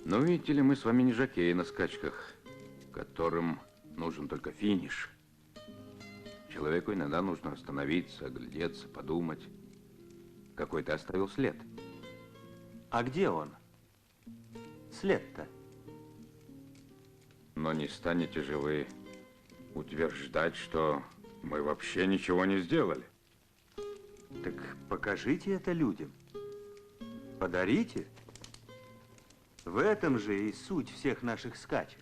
Но видите ли, мы с вами не жокеи на скачках, которым нужен только финиш. Человеку иногда нужно остановиться, оглядеться, подумать. Какой ты оставил след.
А где он? След-то?
Но не станете же вы утверждать, что мы вообще ничего не сделали.
Так покажите это людям. Подарите. В этом же и суть всех наших скачек.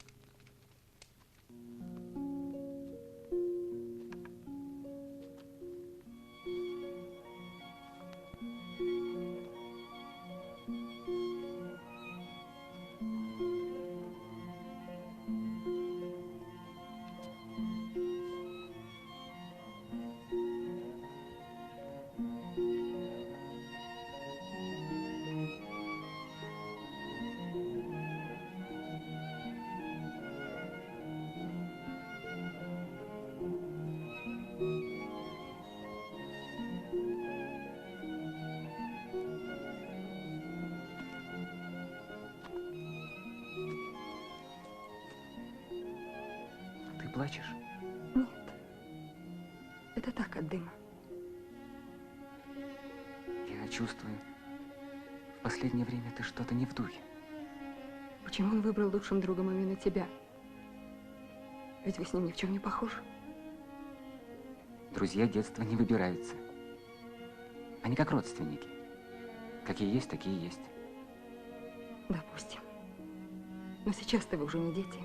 Плачешь?
Нет. Это так, от дыма.
Я чувствую, в последнее время ты что-то не в духе.
Почему он выбрал лучшим другом именно тебя? Ведь вы с ним ни в чем не похожи.
Друзья детства не выбираются. Они как родственники. Какие есть, такие есть.
Допустим. Но сейчас-то вы уже не дети.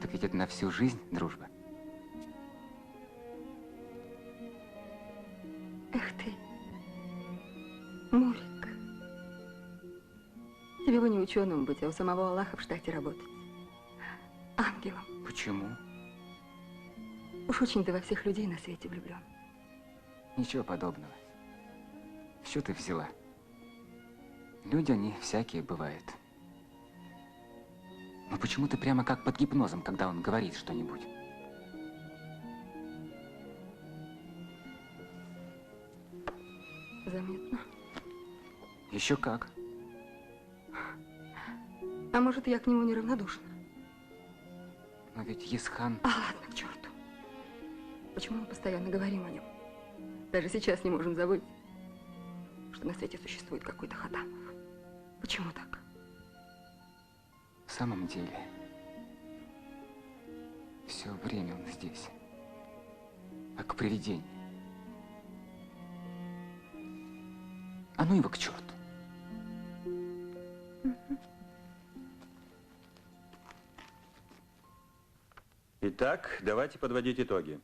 Так ведь это на всю жизнь дружба.
Эх ты, Мурик. Тебе бы не ученым быть, а у самого Аллаха в штате работать. Ангелом.
Почему?
Уж очень ты во всех людей на свете влюблен.
Ничего подобного. Что ты взяла? Люди, они всякие бывают. Но почему ты прямо как под гипнозом, когда он говорит что-нибудь?
Заметно.
Еще как.
А может, я к нему неравнодушна?
Но ведь Есхан...
А ладно, к черту. Почему мы постоянно говорим о нем? Даже сейчас не можем забыть, что на свете существует какой-то Хатамов. Почему так?
В самом деле, все время он здесь, как привидение. А ну его к черту.
Итак, давайте подводить итоги.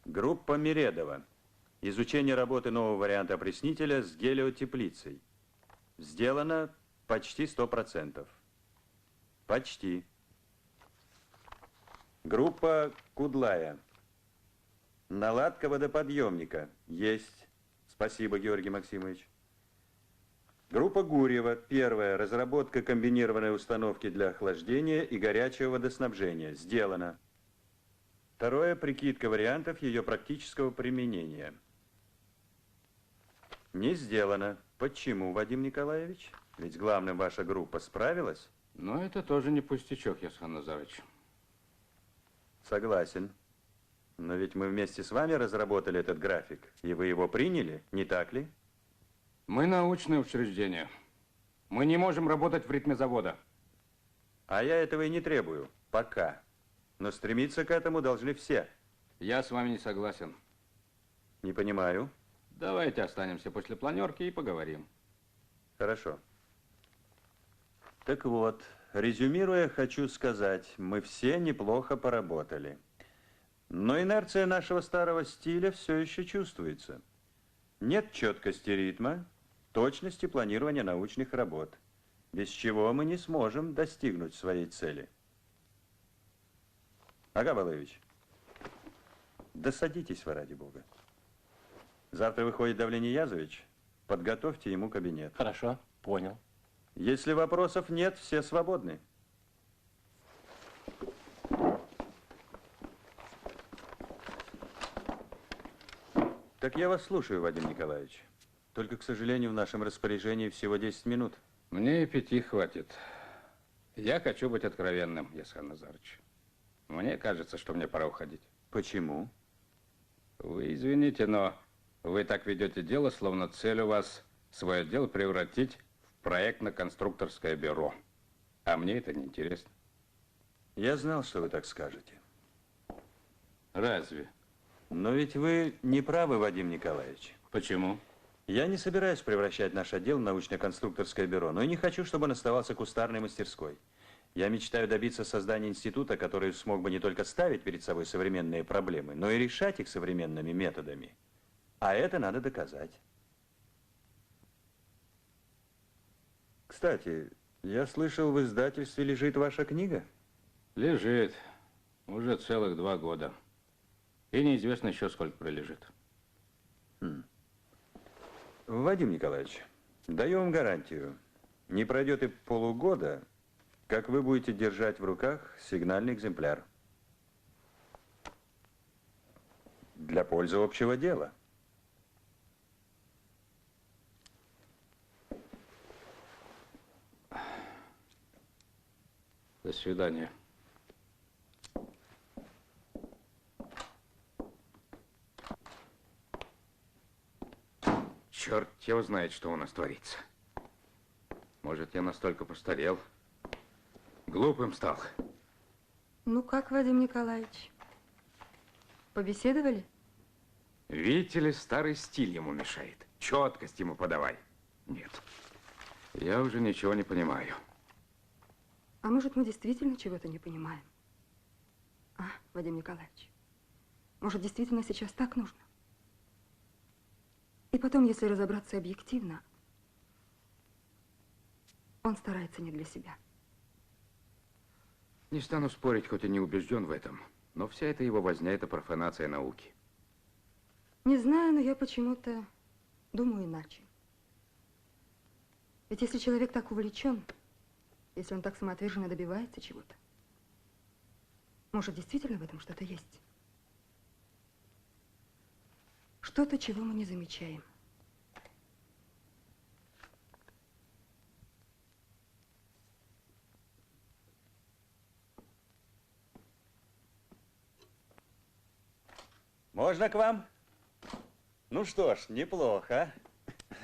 Группа Миредова. Изучение работы нового варианта опреснителя с гелиотеплицей. Сделано почти 100%. Почти. Группа Кудлая. Наладка водоподъемника. Есть. Спасибо, Георгий Максимович. Группа Гурьева. Первая. Разработка комбинированной установки для охлаждения и горячего водоснабжения. Сделано. Второе. Прикидка вариантов ее практического применения. Не сделано. Почему, Вадим Николаевич? Ведь главным ваша группа справилась?
Но это тоже не пустячок, Ясхан Назарович.
Согласен. Но ведь мы вместе с вами разработали этот график, и вы его приняли, не так ли?
Мы научное учреждение. Мы не можем работать в ритме завода.
А я этого и не требую. Пока. Но стремиться к этому должны все.
Я с вами не согласен.
Не понимаю.
Давайте останемся после планерки и поговорим.
Хорошо. Так вот, резюмируя, хочу сказать, мы все неплохо поработали. Но инерция нашего старого стиля все еще чувствуется. Нет четкости ритма, точности планирования научных работ, без чего мы не сможем достигнуть своей цели. Ага, Балевич, да садитесь вы, ради бога. Завтра выходит Давление Язович, подготовьте ему кабинет.
Хорошо, понял.
Если вопросов нет, все свободны. Так я вас слушаю, Вадим Николаевич. Только, к сожалению, в нашем распоряжении всего 10 минут.
Мне и 5 хватит. Я хочу быть откровенным, Ясан Назарович. Мне кажется, что мне пора уходить.
Почему?
Вы извините, но вы так ведете дело, словно цель у вас свое дело превратить в проектно-конструкторское бюро. А мне это не интересно.
Я знал, что вы так скажете.
Разве?
Но ведь вы не правы, Вадим Николаевич.
Почему?
Я не собираюсь превращать наш отдел в научно-конструкторское бюро, но и не хочу, чтобы он оставался кустарной мастерской. Я мечтаю добиться создания института, который смог бы не только ставить перед собой современные проблемы, но и решать их современными методами. А это надо доказать. Кстати, я слышал, в издательстве лежит ваша книга?
Лежит. Уже целых 2 года. И неизвестно еще, сколько пролежит.
Вадим Николаевич, даю вам гарантию. Не пройдет и полугода, как вы будете держать в руках сигнальный экземпляр. Для пользы общего дела.
До свидания. Черт его знает, что у нас творится. Может, я настолько постарел, глупым стал.
Ну как, Вадим Николаевич? Побеседовали?
Видите ли, старый стиль ему мешает. Четкость ему подавай. Нет, я уже ничего не понимаю.
А может, мы действительно чего-то не понимаем? А, Вадим Николаевич, может, действительно сейчас так нужно? И потом, если разобраться объективно, он старается не для себя.
Не стану спорить, хоть и не убежден в этом, но вся эта его возня – это профанация науки.
Не знаю, но я почему-то думаю иначе. Ведь если человек так увлечен, если он так самоотверженно добивается чего-то, может, действительно в этом что-то есть? Что-то, чего мы не замечаем.
Можно к вам? Ну что ж, неплохо.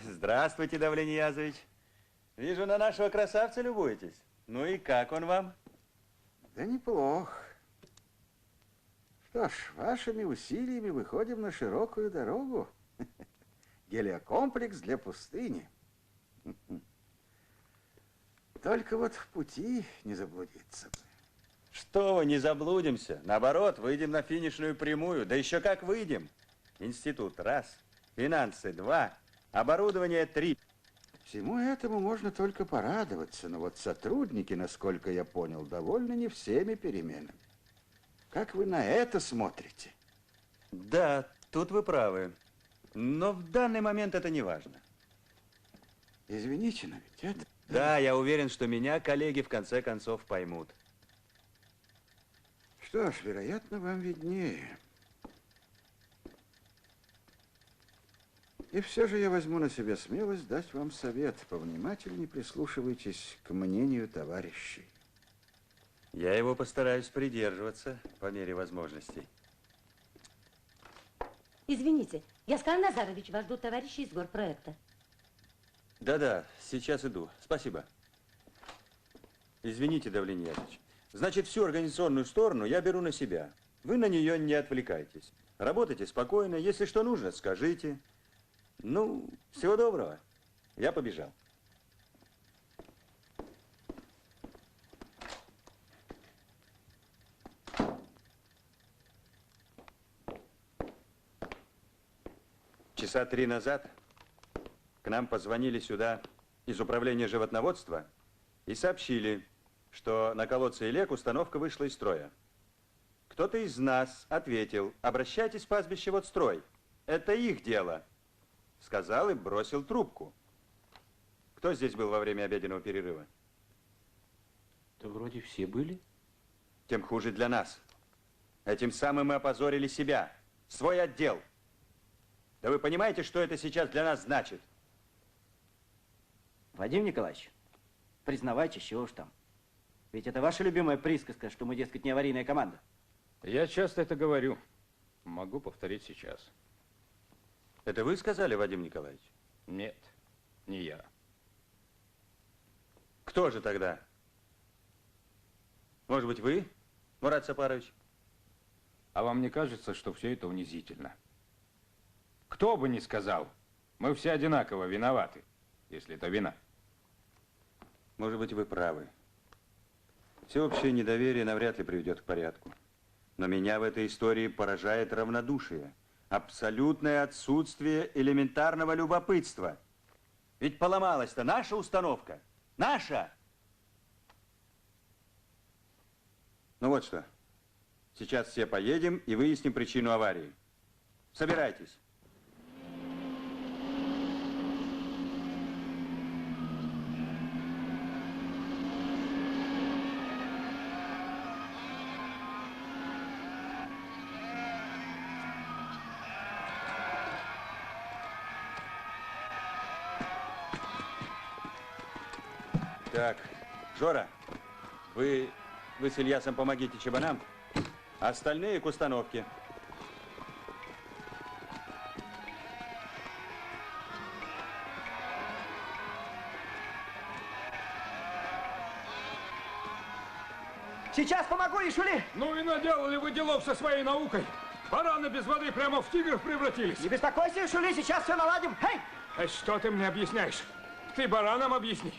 Здравствуйте, Давление Язович. Вижу, на нашего красавца любуетесь. Ну и как он вам?
Да неплохо. Что ж, вашими усилиями выходим на широкую дорогу. Гелиокомплекс для пустыни. Только вот в пути не заблудиться.
Что вы, не заблудимся. Наоборот, выйдем на финишную прямую. Да еще как выйдем. Институт – 1, финансы – 2, оборудование – 3.
Всему этому можно только порадоваться, но вот сотрудники, насколько я понял, довольны не всеми переменами. Как вы на это смотрите?
Да, тут вы правы. Но в данный момент это не важно.
Извините, но ведь это...
Да, я уверен, что меня коллеги в конце концов поймут.
Что ж, вероятно, вам виднее. И все же я возьму на себя смелость дать вам совет. Повнимательнее прислушивайтесь к мнению товарищей.
Я его постараюсь придерживаться по мере возможностей.
Извините, Яскар Назарович, вас ждут товарищи из горпроекта.
Да-да, сейчас иду. Спасибо. Извините, Давление Язович. Значит, всю организационную сторону я беру на себя. вы на нее не отвлекайтесь. Работайте спокойно. Если что нужно, скажите. Ну, всего доброго. Я побежал. Часа 3 назад к нам позвонили сюда из управления животноводства и сообщили, что на колодце Илек установка вышла из строя. Кто-то из нас ответил: обращайтесь в пастбище Водстрой, это их дело. Сказал и бросил трубку. Кто здесь был во время обеденного перерыва?
Да вроде все были.
Тем хуже для нас. Этим самым мы опозорили себя, свой отдел. Да вы понимаете, что это сейчас для нас значит?
Вадим Николаевич, признавайтесь, чего уж там. Ведь это ваша любимая присказка, что мы, дескать, не аварийная команда.
Я часто это говорю. Могу повторить сейчас.
Это вы сказали, Вадим Николаевич?
Нет, не я.
Кто же тогда? Может быть, вы, Мурат Сапарович?
А вам не кажется, что все это унизительно? Кто бы ни сказал, мы все одинаково виноваты, если это вина.
Может быть, вы правы. Всеобщее недоверие навряд ли приведет к порядку. Но меня в этой истории поражает равнодушие. Абсолютное отсутствие элементарного любопытства. Ведь поломалась-то наша установка. Наша! Ну вот что. Сейчас все поедем и выясним причину аварии. Собирайтесь. Так, Жора, вы с Ильясом помогите чабанам, а остальные к установке.
Сейчас помогу, Ишули!
Ну и наделали вы делов со своей наукой. Бараны без воды прямо в тигров превратились.
Не беспокойся, Ишули, сейчас все наладим. Эй!
А что ты мне объясняешь? Ты баранам объясни.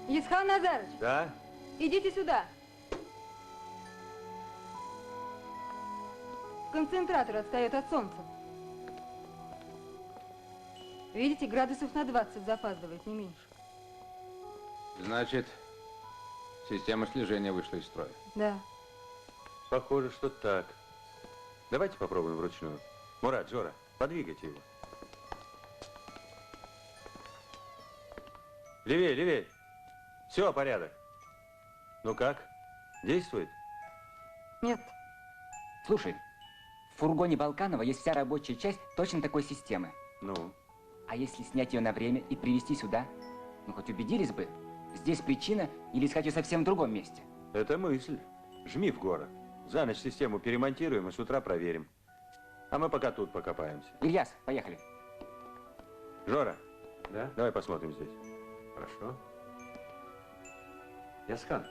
Исхан Назарович,
Да?
идите сюда. Концентратор отстает от солнца. Видите, градусов на 20 запаздывает, не меньше.
Значит, система слежения вышла из строя.
Да.
Похоже, что так. Давайте попробуем вручную. Мурат, Жора, подвигайте его. Левее, левее. Все, порядок. Ну как? Действует?
Нет.
Слушай, в фургоне Балканова есть вся рабочая часть точно такой системы.
Ну?
А если снять ее на время и привезти сюда? Ну, хоть убедились бы, здесь причина или искать ее совсем в другом месте.
Это мысль. Жми в город. За ночь систему перемонтируем и с утра проверим. А мы пока тут покопаемся.
Ильяс, поехали.
Жора.
Да?
Давай посмотрим здесь.
Хорошо. Яскан.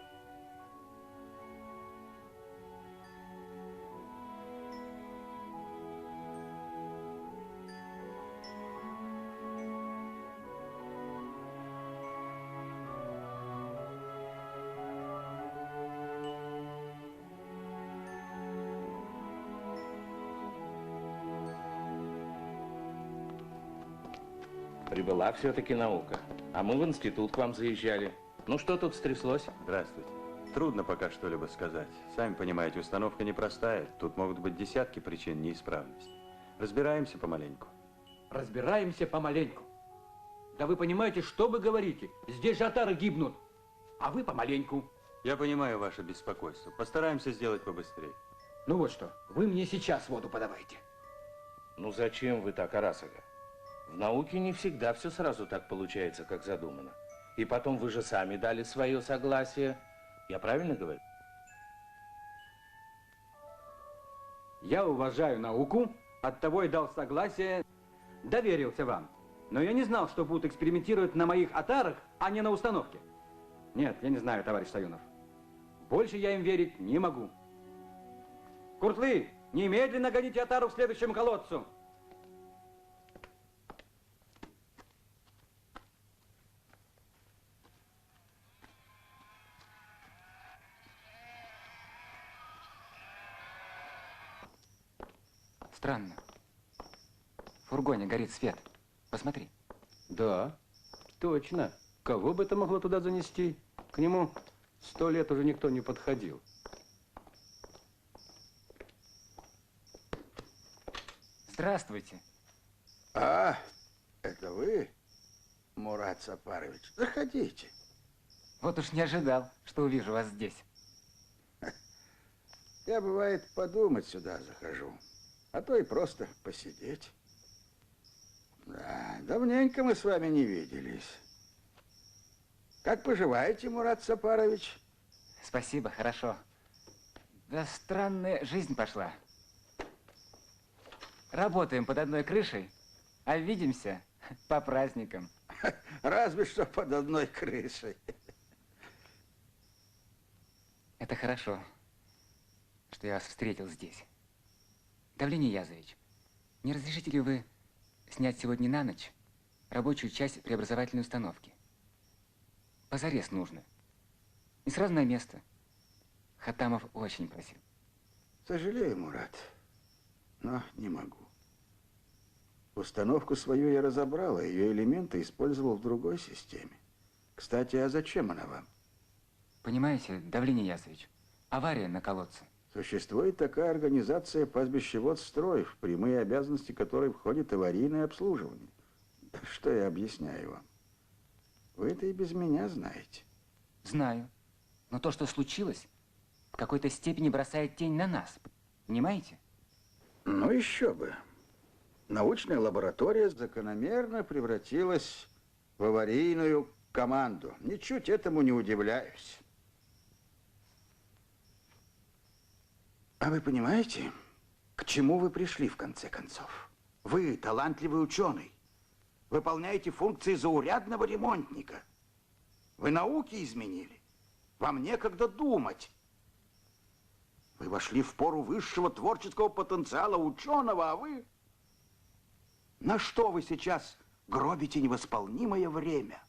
Прибыла все-таки наука. А мы в институт к вам заезжали. Ну что тут стряслось?
Здравствуйте. Трудно пока что-либо сказать. Сами понимаете, установка непростая. Тут могут быть десятки причин неисправности. Разбираемся помаленьку.
Разбираемся помаленьку. Да вы понимаете, что вы говорите? Здесь же отары гибнут. А вы помаленьку.
Я понимаю ваше беспокойство. Постараемся сделать побыстрее.
Ну вот что, вы мне сейчас воду подавайте.
Ну зачем вы так, Арасага? В науке не всегда все сразу так получается, как задумано. И потом вы же сами дали свое согласие. Я правильно говорю?
Я уважаю науку, оттого и дал согласие, доверился вам. Но я не знал, что будут экспериментировать на моих отарах, а не на установке. Нет, я не знаю, товарищ Саюнов. Больше я им верить не могу. Куртлы, немедленно гоните отару к следующему колодцу.
Странно. В фургоне горит свет. Посмотри.
Да, точно. Кого бы это могло туда занести? К нему 100 лет уже никто не подходил.
Здравствуйте.
А, это вы, Мурат Сапарович? Заходите.
Вот уж не ожидал, что увижу вас здесь.
Я, бывает, подумать сюда захожу, а то и просто посидеть. Да, давненько мы с вами не виделись. Как поживаете, Мурат Сапарович?
Спасибо, хорошо. Да странная жизнь пошла. Работаем под одной крышей, а видимся по праздникам.
Разве что под одной крышей.
Это хорошо, что я вас встретил здесь. Давление Язович, не разрешите ли вы снять сегодня на ночь рабочую часть преобразовательной установки? Позарез нужно. И сразу на место. Хатамов очень просил.
Сожалею, Мурат, но не могу. Установку свою я разобрал, а ее элементы использовал в другой системе. Кстати, а зачем она вам?
Понимаете, Давление Язович, авария на колодце.
Существует такая организация «Пастбищеводстрой», в прямые обязанности которой входит аварийное обслуживание. Да что я объясняю вам? Вы это и без меня знаете.
Знаю. Но то, что случилось, в какой-то степени бросает тень на нас. Понимаете?
Ну, еще бы. Научная лаборатория закономерно превратилась в аварийную команду. Ничуть этому не удивляюсь. А вы понимаете, к чему вы пришли в конце концов? Вы талантливый ученый. Выполняете функции заурядного ремонтника. Вы науки изменили. Вам некогда думать. Вы вошли в пору высшего творческого потенциала ученого, а вы... На что вы сейчас гробите невосполнимое время?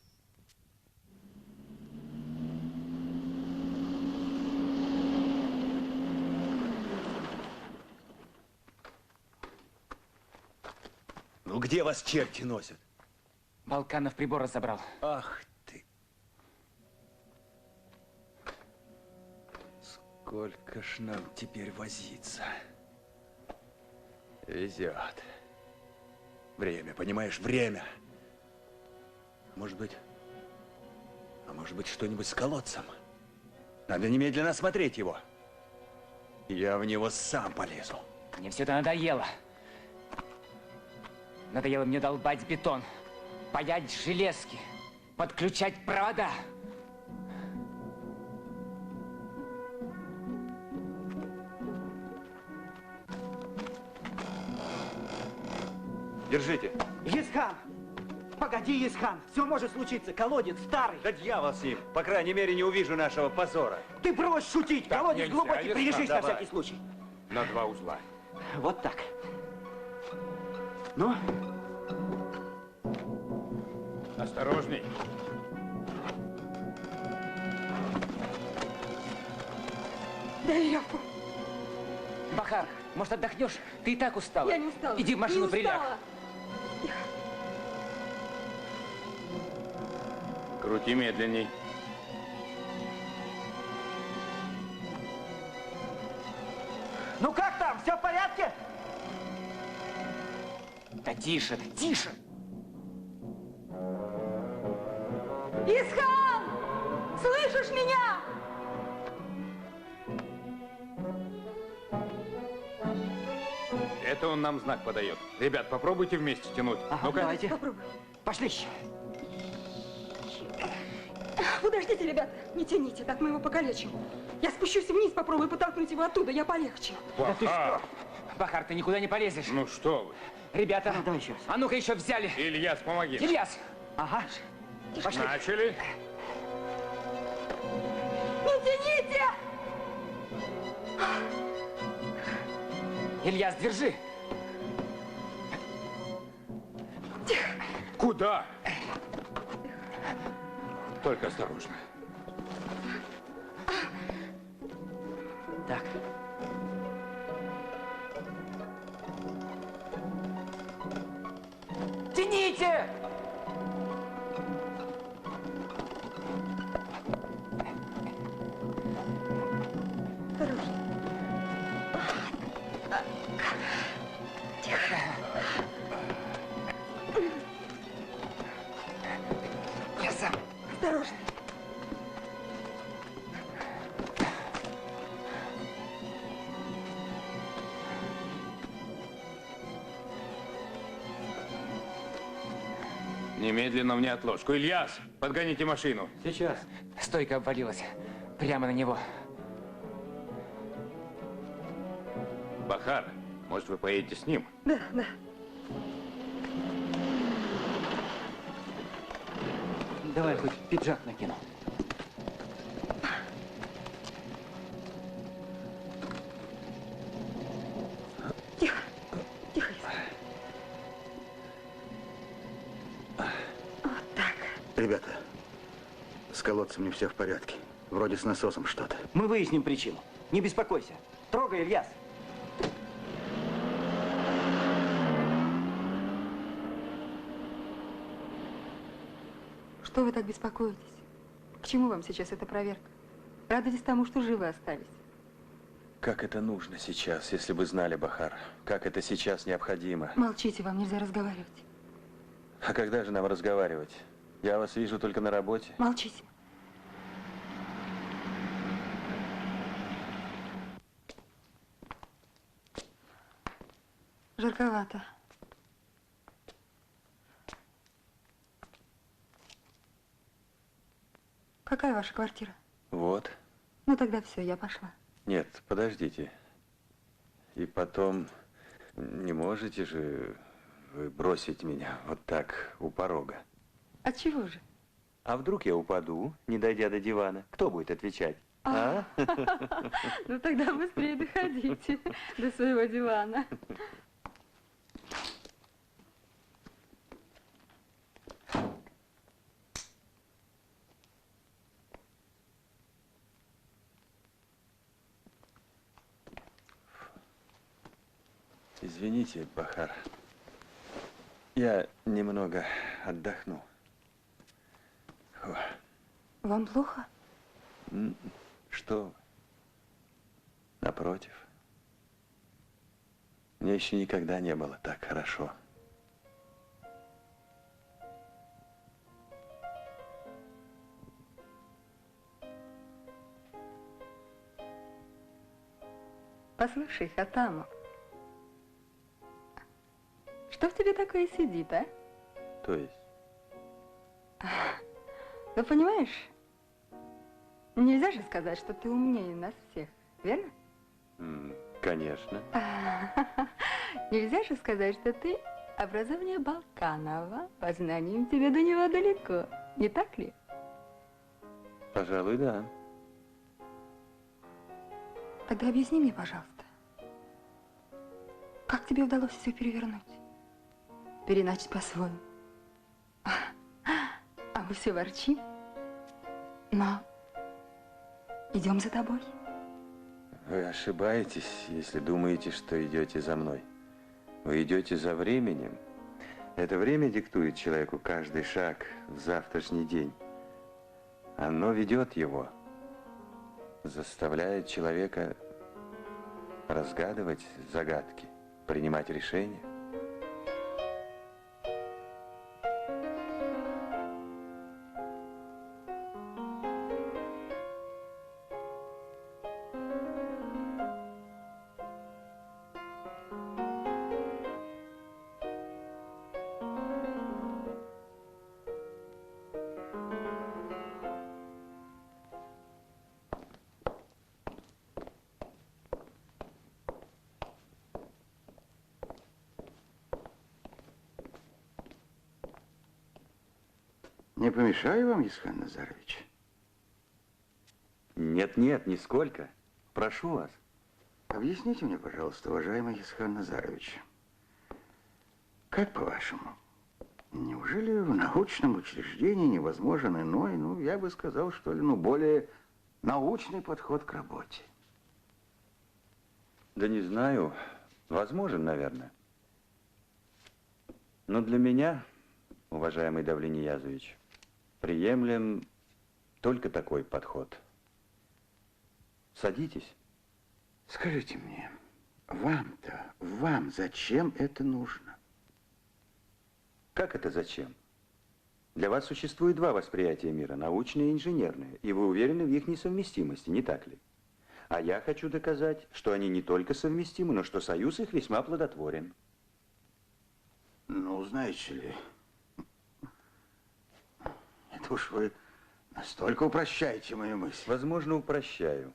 Ну где вас черти носят?
Балканов прибор разобрал.
Ах ты. Сколько ж нам теперь возиться? Везет. Время, понимаешь, время. Может быть, что-нибудь с колодцем? Надо немедленно осмотреть его. Я в него сам полезу.
Мне все это надоело. Надоело мне долбать бетон, паять железки, подключать провода.
Держите.
Исхан! Погоди, Исхан! Все может случиться. Колодец старый.
Да дьявол с ним. По крайней мере, не увижу нашего позора.
Ты брось шутить.
Так
Колодец
нельзя,
глубокий.
Исхан,
Придержись на
давай.
всякий случай.
На 2 узла.
Вот так. Ну?
Осторожней.
Да я...
Бахар, может, отдохнешь? Ты и так устала.
Я не устала.
Иди в машину,
не
приляг.
устала.
Крути медленней.
Ну как там? Все в порядке?
Да тише, тише.
Исхан! Слышишь меня?
Это он нам знак подает. Ребят, попробуйте вместе тянуть. Ну-ка.
Давайте.
Попробуй.
Пошли.
Подождите, ребята, не тяните, так мы его покалечим. Я спущусь вниз, попробую подтолкнуть его оттуда, я полегче.
Да ты что? Бахар, ты никуда не полезешь.
Ну что вы.
Ребята,
давай еще раз.
А ну-ка еще взяли.
Ильяс, помоги.
Ильяс.
Ага.
Пошли.
Начали.
Не тяните!
Ильяс, держи.
Куда? Только осторожно.
Так.
Тяните! Я сам.
Осторожно.
Немедленно в неотложку. Ильяс, подгоните машину.
Сейчас. Стойка обвалилась. Прямо на него.
Бахар, может, вы поедете с ним?
Да, да.
Давай хоть пиджак накину.
Тихо, тихо.
Ребята, с колодцем не все в порядке. Вроде с насосом что-то.
Мы выясним причину. Не беспокойся. Трогай, Ильяс.
Что вы так беспокоитесь? К чему вам сейчас эта проверка? Радуйтесь тому, что живы остались.
Как это нужно сейчас, если бы знали, Бахар? Как это сейчас необходимо?
Молчите, вам нельзя разговаривать.
А когда же нам разговаривать? Я вас вижу только на работе.
Молчите. Жарковато. Какая ваша квартира?
Вот.
Ну тогда все, я пошла.
Нет, подождите. И потом, не можете же вы бросить меня вот так у порога?
Отчего же?
А вдруг я упаду, не дойдя до дивана? Кто будет отвечать? А?
Ну тогда быстрее доходите до своего дивана.
Извините, Бахар. Я немного отдохну. Фу.
Вам плохо?
Что вы? Напротив. Мне еще никогда не было так хорошо.
Послушай, Хатамов, что в тебе такое сидит, а?
То есть?
Ну, понимаешь, нельзя же сказать, что ты умнее нас всех, верно?
Конечно.
Нельзя же сказать, что ты образование Балканова, по знаниям тебе до него далеко, не так ли?
Пожалуй, да.
Тогда объясни мне, пожалуйста, как тебе удалось все перевернуть? Переначить по-своему. А мы все ворчим. Но идем за тобой.
Вы ошибаетесь, если думаете, что идете за мной. Вы идете за временем. Это время диктует человеку каждый шаг в завтрашний день. Оно ведет его, заставляет человека разгадывать загадки, принимать решения.
Не помешаю вам, Исхан Назарович?
Нет, нисколько. Прошу вас.
Объясните мне, пожалуйста, уважаемый Исхан Назарович, как по-вашему, неужели в научном учреждении невозможен иной, ну, я бы сказал, что ли, более научный подход к работе?
Да не знаю. Возможен, наверное. Но для меня, уважаемый Давлет Ниязович, приемлем только такой подход. Садитесь.
Скажите мне, вам зачем это нужно?
Как это зачем? Для вас существует два восприятия мира, научное и инженерное, и вы уверены в их несовместимости, не так ли? А я хочу доказать, что они не только совместимы, но что союз их весьма плодотворен.
Ну, знаете ли, это уж вы настолько упрощаете мою мысль.
Возможно, упрощаю.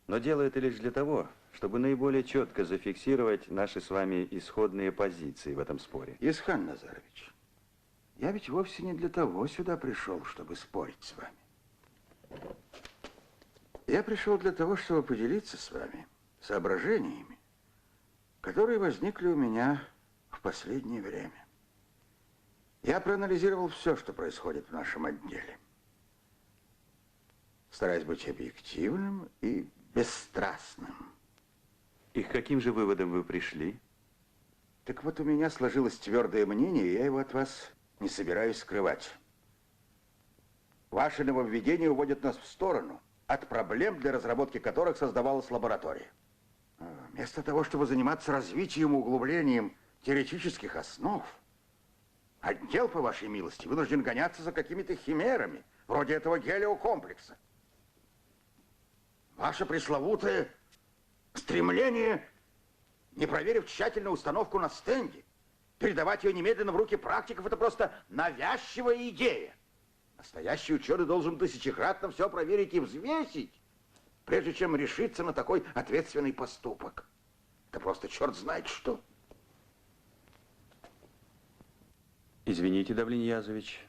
Но делаю это лишь для того, чтобы наиболее четко зафиксировать наши с вами исходные позиции в этом споре.
Исхан Назарович, я ведь вовсе не для того сюда пришел, чтобы спорить с вами. Я пришел для того, чтобы поделиться с вами соображениями, которые возникли у меня в последнее время. Я проанализировал все, что происходит в нашем отделе, стараясь быть объективным и бесстрастным.
И к каким же выводам вы пришли?
Так вот, у меня сложилось твердое мнение, и я его от вас не собираюсь скрывать. Ваши нововведения уводят нас в сторону от проблем, для разработки которых создавалась лаборатория. Вместо того, чтобы заниматься развитием и углублением теоретических основ, отдел, по вашей милости, вынужден гоняться за какими-то химерами, вроде этого гелиокомплекса. Ваше пресловутое стремление, не проверив тщательно установку на стенде, передавать ее немедленно в руки практиков, это просто навязчивая идея. Настоящий ученый должен тысячекратно все проверить и взвесить, прежде чем решиться на такой ответственный поступок. Это просто черт знает что.
Извините, Давлет Ниязович,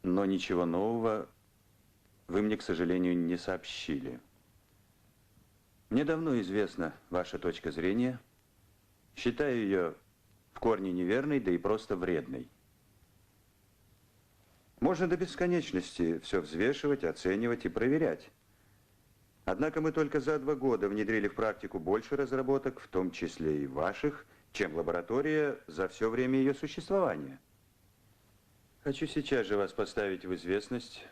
но ничего нового вы мне, к сожалению, не сообщили. Мне давно известна ваша точка зрения. Считаю ее в корне неверной, да и просто вредной. Можно до бесконечности все взвешивать, оценивать и проверять. Однако мы только за 2 года внедрили в практику больше разработок, в том числе и ваших, чем лаборатория за все время ее существования. Хочу сейчас же вас поставить в известность,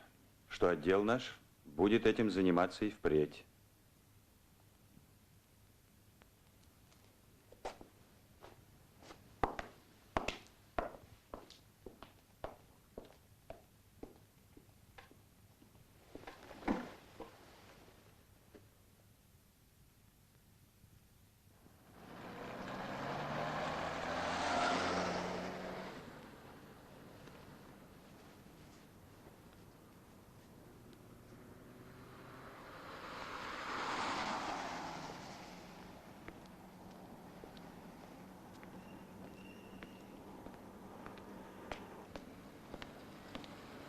что отдел наш будет этим заниматься и впредь.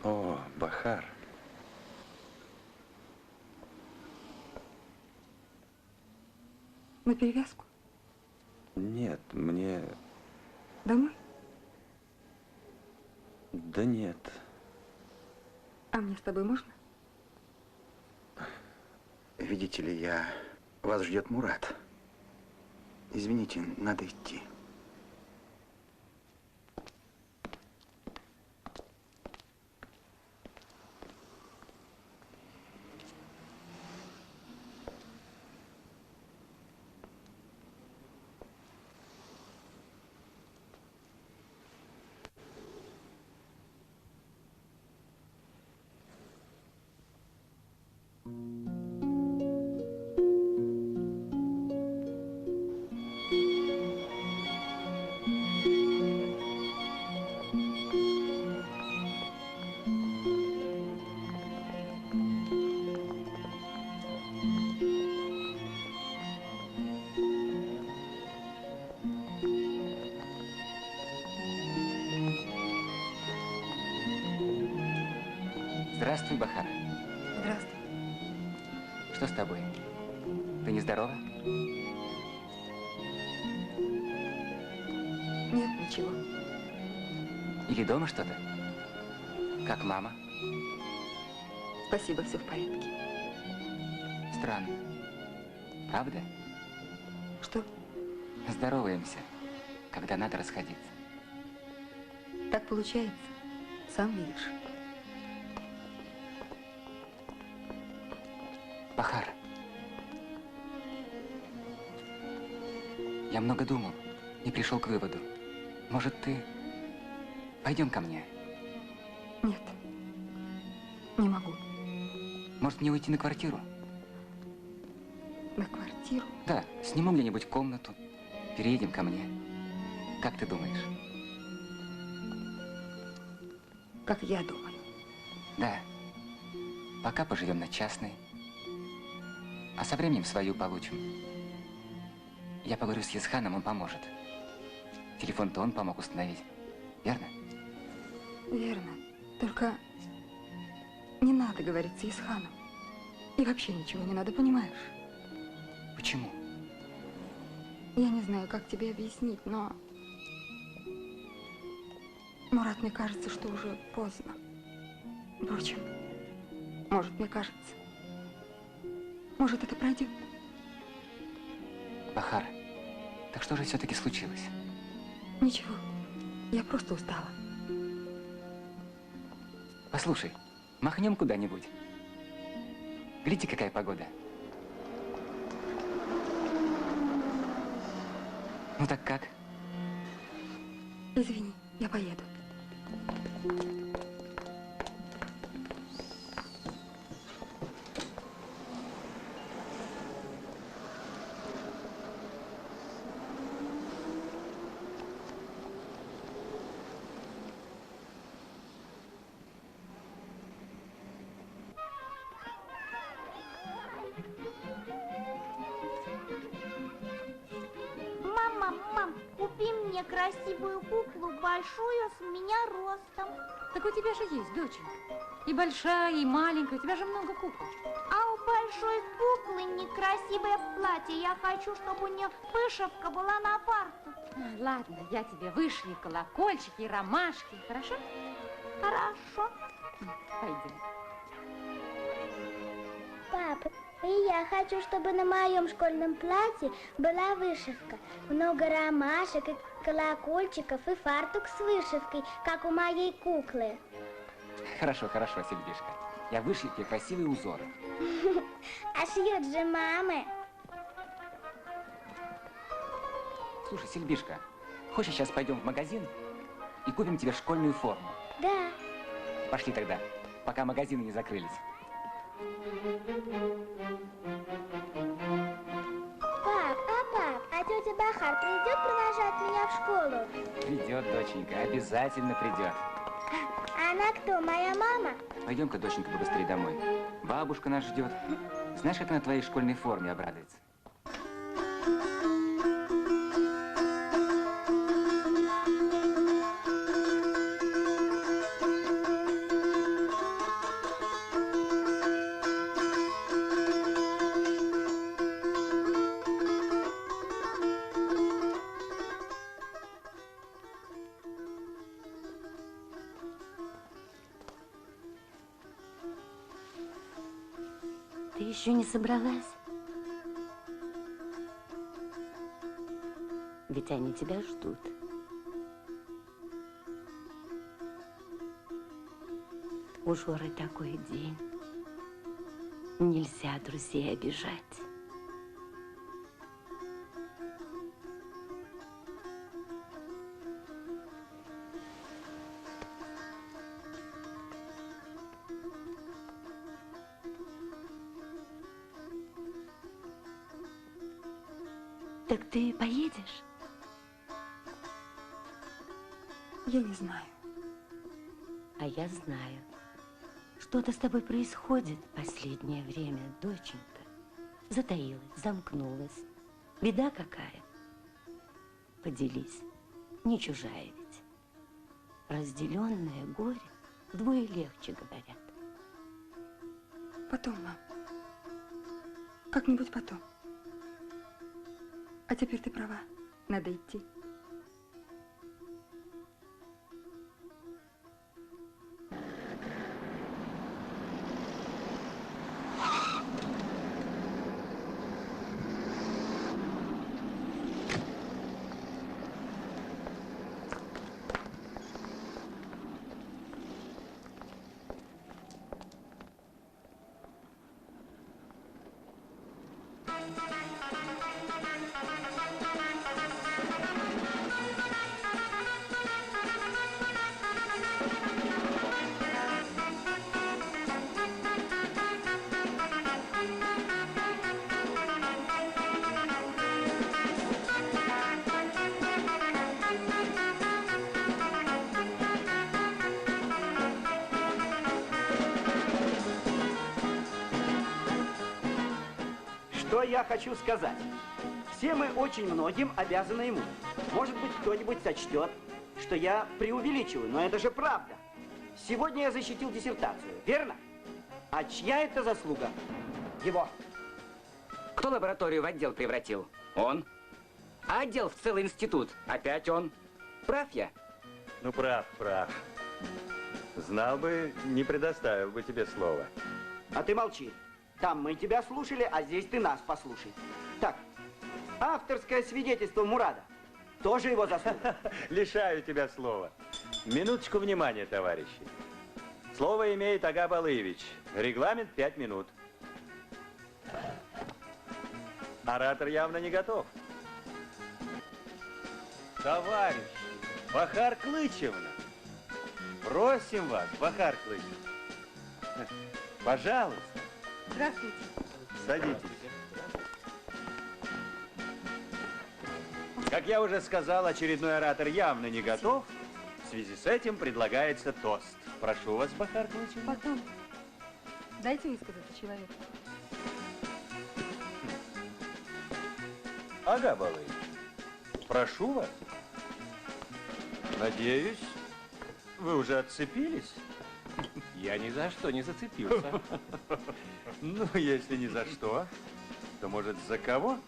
О, Бахар.
На перевязку?
Нет, мне...
Домой?
Да нет.
А мне с тобой можно?
Видите ли, вас ждет Мурат. Извините, надо идти.
Здравствуй, Бахар.
Здравствуй.
Что с тобой? Ты нездорова?
Нет, ничего.
Или дома что-то? Как мама?
Спасибо, все в порядке.
Странно. Правда?
Что?
Здороваемся, когда надо расходиться.
Так получается. Сам видишь.
Бахар. Я много думал и пришел к выводу. Может, ты... Пойдем ко мне.
Нет. Не могу.
Может, мне уйти на квартиру?
На квартиру?
Да, сниму где-нибудь комнату. Переедем ко мне. Как ты думаешь?
Как я думаю.
Да. Пока поживем на частной. А со временем свою получим. Я поговорю с Есханом, он поможет. Телефон-то он помог установить. Верно?
Верно. Только не надо говорить с Есханом. И вообще ничего не надо, понимаешь?
Почему?
Я не знаю, как тебе объяснить, но... Мурат, мне кажется, что уже поздно. Впрочем, может, мне кажется. Может, это пройдет?
Бахар, так что же все-таки случилось?
Ничего. Я просто устала.
Послушай, махнем куда-нибудь. Гляди, какая погода. Ну так как?
Извини, я поеду.
Мам, купи мне красивую куклу, большую, с меня ростом.
Так у тебя же есть, доченька. И большая, и маленькая, у тебя же много кукол.
А у большой куклы некрасивое платье. Я хочу, чтобы у нее вышивка была на фартуке.
Ладно, я тебе вышью колокольчики и ромашки, хорошо?
Хорошо.
Пойдем.
Папа, и я хочу, чтобы на моем школьном платье была вышивка. Много ромашек и колокольчиков, и фартук с вышивкой, как у моей куклы.
Хорошо, хорошо, Сильбишка. Я вышлю тебе красивые узоры.
А шьют же мамы.
Слушай, Сильбишка, хочешь, сейчас пойдем в магазин и купим тебе школьную форму?
Да.
Пошли тогда, пока магазины не закрылись.
Пап, а тетя Бахар придет провожать меня в школу?
Придет, доченька, обязательно придет.
Она кто, моя мама?
Пойдем-ка, доченька, побыстрее домой. Бабушка нас ждет. Знаешь, как она твоей школьной форме обрадуется?
Ты еще не собралась? Ведь они тебя ждут. У Жоры такой день. Нельзя друзей обижать. Так ты поедешь?
Я не знаю.
А я знаю. Что-то с тобой происходит в последнее время, доченька. Затаилась, замкнулась. Беда какая? Поделись. Не чужая ведь. Разделенное горе вдвое легче, говорят.
Потом, мам. Как-нибудь потом. А теперь ты права. Надо идти.
Что я хочу сказать? Все мы очень многим обязаны ему. Может быть, кто-нибудь сочтет, что я преувеличиваю, но это же правда. Сегодня я защитил диссертацию, верно? А чья это заслуга? Его.
Кто лабораторию в отдел превратил? Он. А отдел в целый институт? Опять он. Прав я?
Ну, прав. Знал бы, не предоставил бы тебе слово.
А ты молчи. Там мы тебя слушали, а здесь ты нас послушай. Так, авторское свидетельство Мурада. Тоже его заслуга.
Лишаю тебя слова. Минуточку внимания, товарищи. Слово имеет Ага Балыевич. Регламент 5 минут. Оратор явно не готов. Товарищи, Бахар Клычевна, просим вас, Бахар Клычевна, пожалуйста.
Здравствуйте.
Садитесь. Как я уже сказал, очередной оратор явно не готов. В связи с этим предлагается тост. Прошу вас, Бахар Клычевна.
Потом. Дайте высказаться человеку.
Ага Балыевич, прошу вас. Надеюсь, вы уже отцепились?
Я ни за что не зацепился.
Ну, если ни за что, то, может, за кого?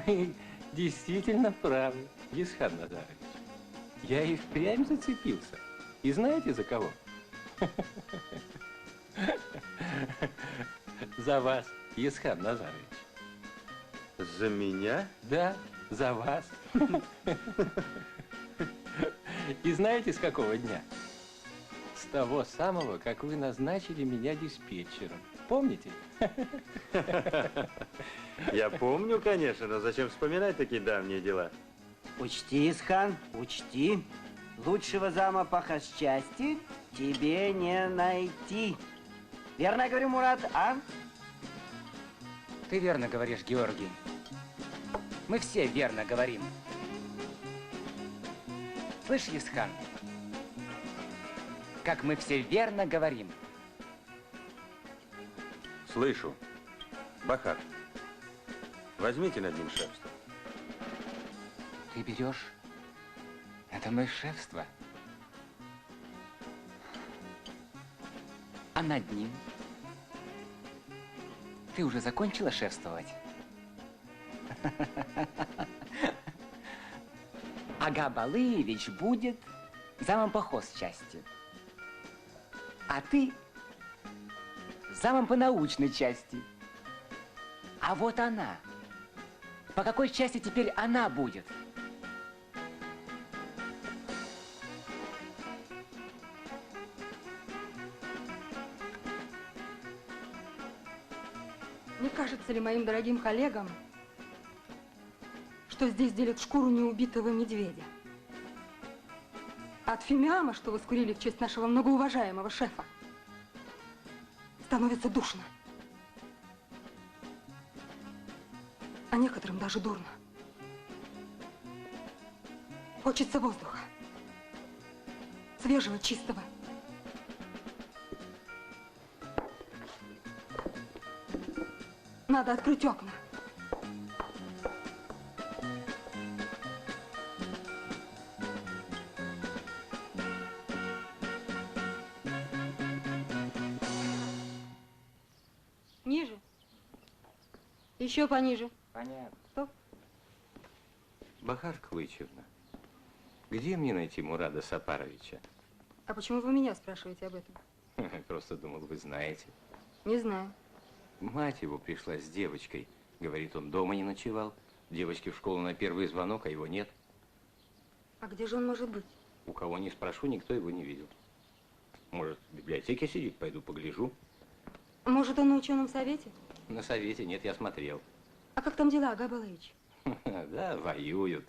Вы действительно правы, Исхан Назарович. Я и впрямь зацепился. И знаете, за кого? За вас, Исхан Назарович.
За меня?
Да, за вас. И знаете, с какого дня? С того самого, как вы назначили меня диспетчером. Помните?
Я помню, конечно, но зачем вспоминать такие давние дела?
Учти, Исхан, учти. Лучшего зама по хозчасти тебе не найти. Верно я говорю, Мурат, а?
Ты верно говоришь, Георгий. Мы все верно говорим. Слышь, Исхан, как мы все верно говорим.
Слышу. Бахар, возьмите над ним шефство.
Ты берешь это мое шефство, а над ним ты уже закончила шефствовать? Ага Балыевич будет замом по хозчасти, а ты замом по научной части. А вот она. По какой части теперь она будет?
Не кажется ли моим дорогим коллегам, что здесь делят шкуру неубитого медведя? От фимиама, что вы скурили в честь нашего многоуважаемого шефа, становится душно. А некоторым даже дурно. Хочется воздуха. Свежего, чистого. Надо открыть окна. Еще пониже.
Понятно.
Стоп.
Бахар Клычевна, где мне найти Мурада Сапаровича?
А почему вы меня спрашиваете об этом?
Просто думал, вы знаете.
Не знаю.
Мать его пришла с девочкой. Говорит, он дома не ночевал. Девочки в школу на первый звонок, а его нет.
А где же он может быть?
У кого не спрошу, никто его не видел. Может, в библиотеке сидит? Пойду погляжу.
Может, он на ученом совете?
На совете нет, я смотрел.
А как там дела, Ага Балаевич?
Да, воюют.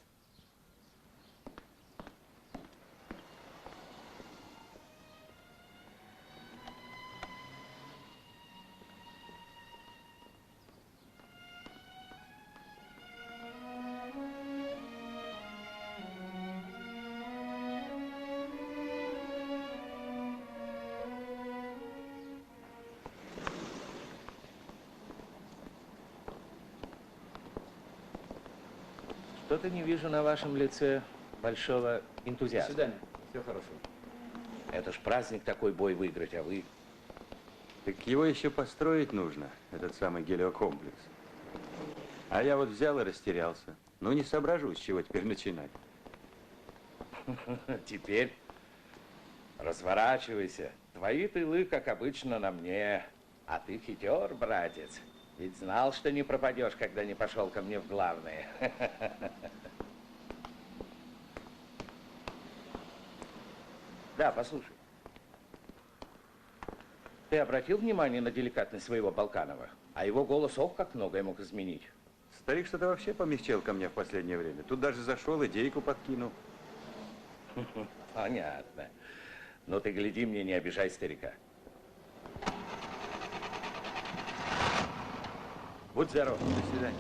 Что-то не вижу на вашем лице большого энтузиазма.
До свидания. Всего хорошего.
Это ж праздник такой, бой выиграть, а вы...
Так его еще построить нужно, этот самый гелиокомплекс. А я вот взял и растерялся. Ну, не соображу, с чего теперь начинать.
Теперь разворачивайся. Твои тылы, как обычно, на мне. А ты хитер, братец. Ведь знал, что не пропадешь, когда не пошел ко мне в главное. Да, послушай. Ты обратил внимание на деликатность своего Балканова? А его голос, ох, как многое мог изменить.
Старик что-то вообще помягчел ко мне в последнее время. Тут даже зашел, идейку подкинул.
Понятно. Ну ты гляди мне, не обижай старика. Будь здоров.
До свидания.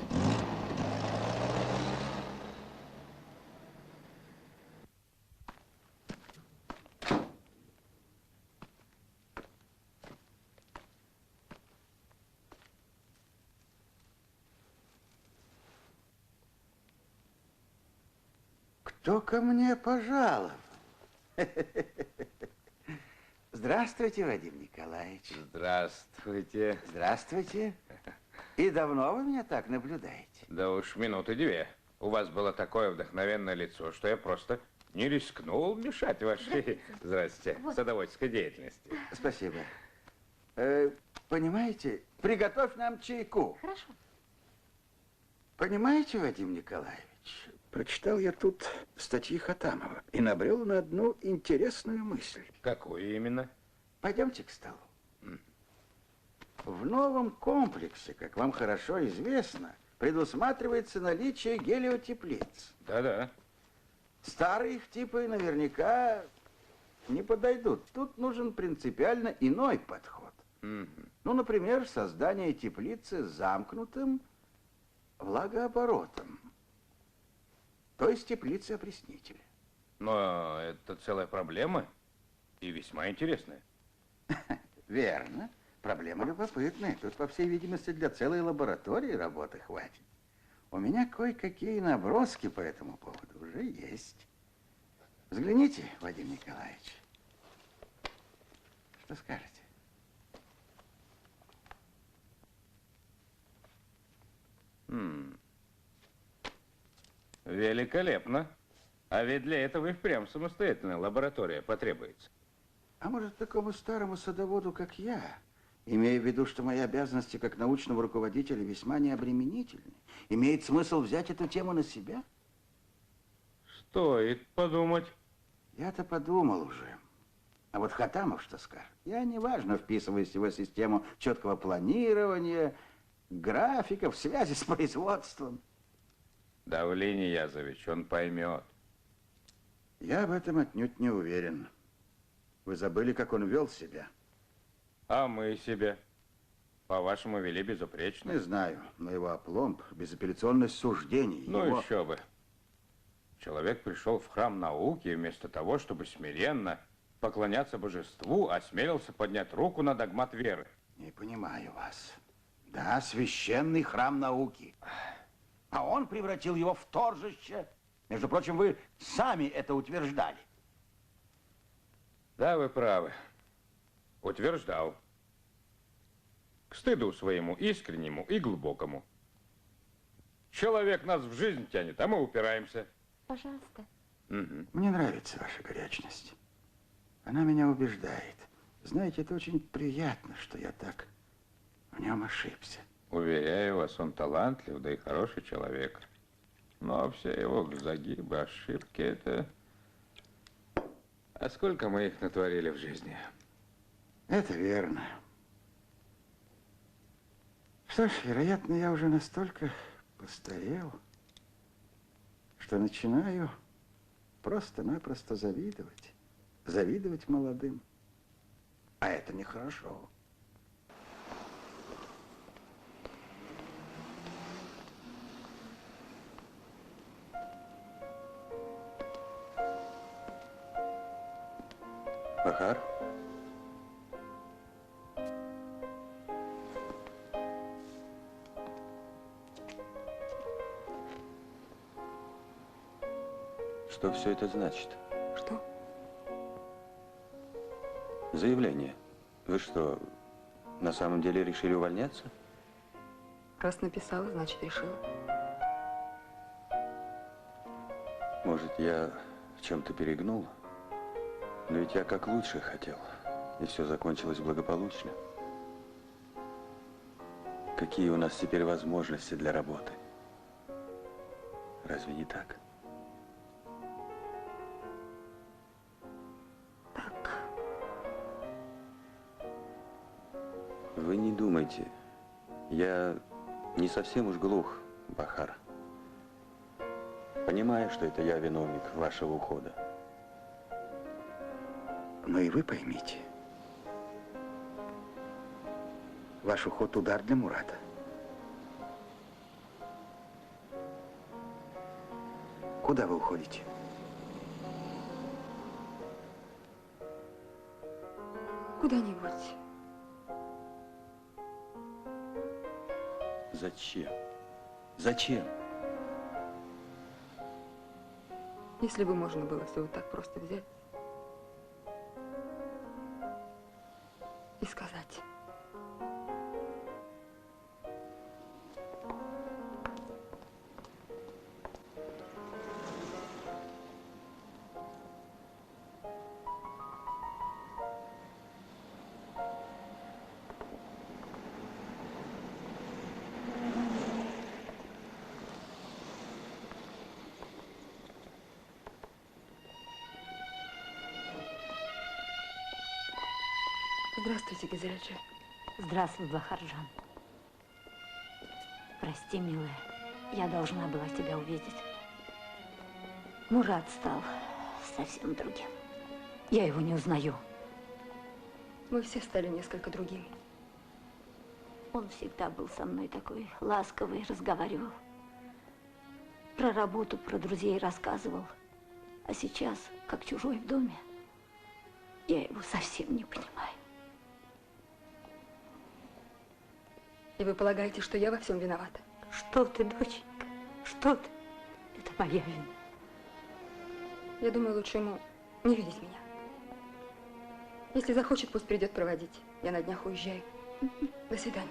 Кто ко мне пожаловал? Здравствуйте, Вадим Николаевич.
Здравствуйте.
Здравствуйте. И давно вы меня так наблюдаете?
Да уж минуты две. У вас было такое вдохновенное лицо, что я просто не рискнул мешать вашей, здрасте, садоводческой деятельности.
Спасибо. Понимаете, приготовь нам чайку.
Хорошо.
Понимаете, Вадим Николаевич, прочитал я тут статьи Хатамова и набрел на одну интересную мысль.
Какую именно?
Пойдемте к столу. В новом комплексе, как вам хорошо известно, предусматривается наличие гелиотеплиц.
Да-да.
Старые их типы наверняка не подойдут. Тут нужен принципиально иной подход. Ну, например, создание теплицы с замкнутым влагооборотом. То есть теплицы-опреснители.
Но это целая проблема и весьма интересная.
Верно. Проблема любопытная. Тут, по всей видимости, для целой лаборатории работы хватит. У меня кое-какие наброски по этому поводу уже есть. Взгляните, Вадим Николаевич. Что скажете?
Великолепно. А ведь для этого и впрямь самостоятельная лаборатория потребуется.
А может, такому старому садоводу, как я, имея в виду, что мои обязанности как научного руководителя весьма необременительны, имеет смысл взять эту тему на себя?
Стоит подумать.
Я-то подумал уже. А вот Хатамов что скажет? Я неважно вписываюсь в его систему четкого планирования, графиков, связи с производством.
Давление Язович, он поймет.
Я в этом отнюдь не уверен. Вы забыли, как он вел себя.
А мы себя, по-вашему, вели безупречно.
Не знаю, но его опломб, безапелляционность суждений.
Ну
его...
еще бы. Человек пришел в храм науки и вместо того, чтобы смиренно поклоняться божеству, осмелился поднять руку на догмат веры.
Не понимаю вас. Да, священный храм науки. А он превратил его в торжище. Между прочим, вы сами это утверждали.
Да, вы правы. Утверждал. К стыду своему искреннему и глубокому. Человек нас в жизнь тянет, а мы упираемся.
Пожалуйста.
Угу.
Мне нравится ваша горячность. Она меня убеждает. Знаете, это очень приятно, что я так в нем ошибся.
Уверяю вас, он талантлив, да и хороший человек. Но все его загибы, ошибки, это... А сколько мы их натворили в жизни?
Это верно. Что ж, вероятно, я уже настолько постарел, что начинаю просто-напросто завидовать. Завидовать молодым. А это нехорошо.
Бахар? Что все это значит?
Что?
Заявление. Вы что, на самом деле решили увольняться?
Раз написала, значит, решила.
Может, я в чем-то перегнул? Но ведь я как лучше хотел. И все закончилось благополучно. Какие у нас теперь возможности для работы? Разве не так? Вы не думайте, я не совсем уж глух, Бахар. Понимаю, что это я виновник вашего ухода.
Но и вы поймите, ваш уход — удар для Мурата. Куда вы уходите?
Куда-нибудь.
Зачем? Зачем?
Если бы можно было все вот так просто взять и сказать. Здравствуйте, Гизельджи.
Здравствуй, Бахарджан. Прости, милая, я должна была тебя увидеть. Мурат стал совсем другим. Я его не узнаю.
Мы все стали несколько другими.
Он всегда был со мной такой ласковый, разговаривал. Про работу, про друзей рассказывал. А сейчас, как чужой в доме, я его совсем не понимаю.
И вы полагаете, что я во всем виновата?
Что ты, доченька? Что ты? Это моя вина.
Я думаю, лучше ему не видеть меня. Если захочет, пусть придет проводить. Я на днях уезжаю. До свидания.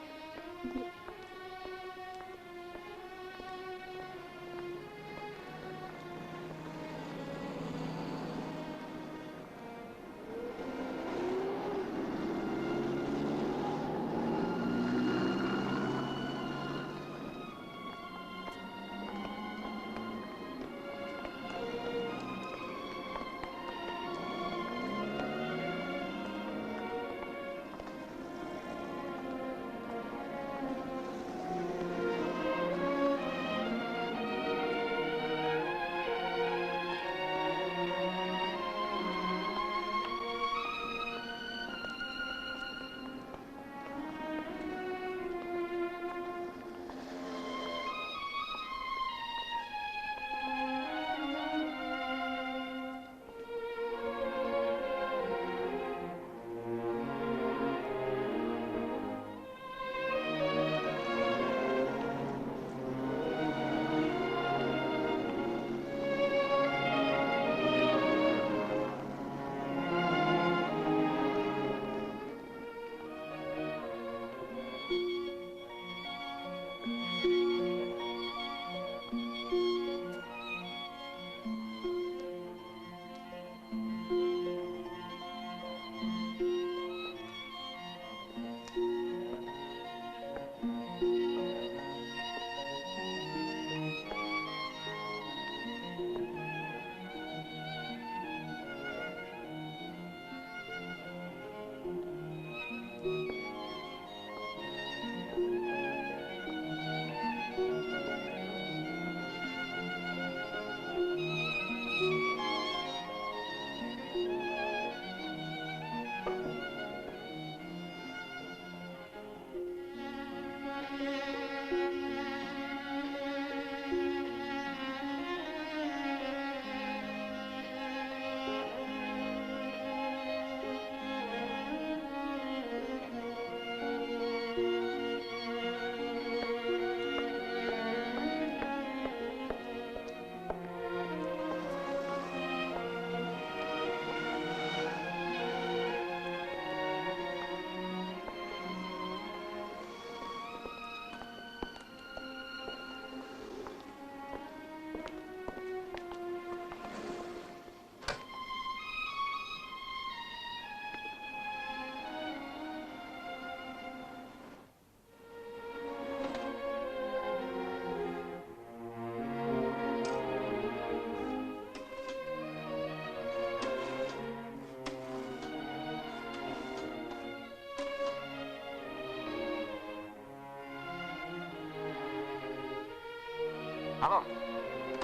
Алло.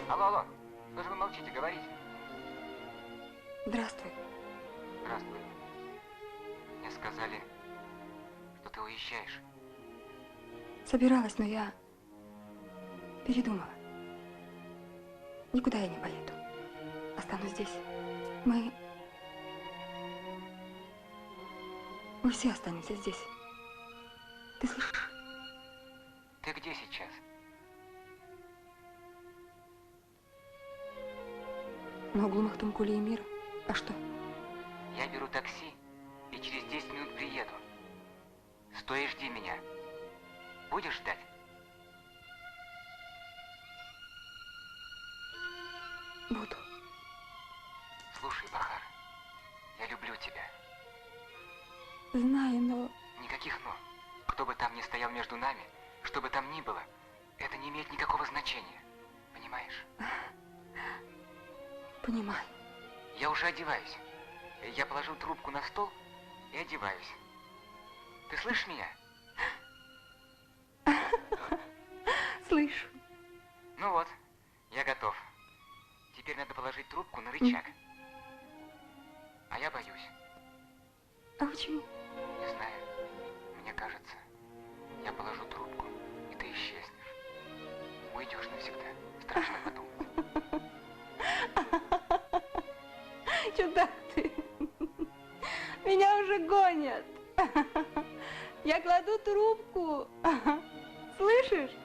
Алло, алло. Что же вы молчите? Говорите.
Здравствуй.
Здравствуй. Мне сказали, что ты уезжаешь.
Собиралась, но я передумала. Никуда я не поеду. Останусь здесь. Мы все останемся здесь. Ты слышишь?
Ты где сейчас?
На углу Махтумкули и Мира. А что?
Я беру такси и через 10 минут приеду. Стой и жди меня. Будешь ждать?
Буду.
Слушай, Бахар, я люблю тебя.
Знаю, но...
Никаких «но». Кто бы там ни стоял между нами, что бы там ни было, это не имеет никакого значения. Понимаешь?
Понимаю.
Я уже одеваюсь. Я положу трубку на стол и одеваюсь. Ты слышишь меня?
Слышу.
Ну вот, я готов. Теперь надо положить трубку на рычаг. А я боюсь.
А почему?
Не знаю. Мне кажется, я положу трубку, и ты исчезнешь. Уйдешь навсегда. Страшно подумать.
Чудак ты. Меня уже гонят. Я кладу трубку. Слышишь?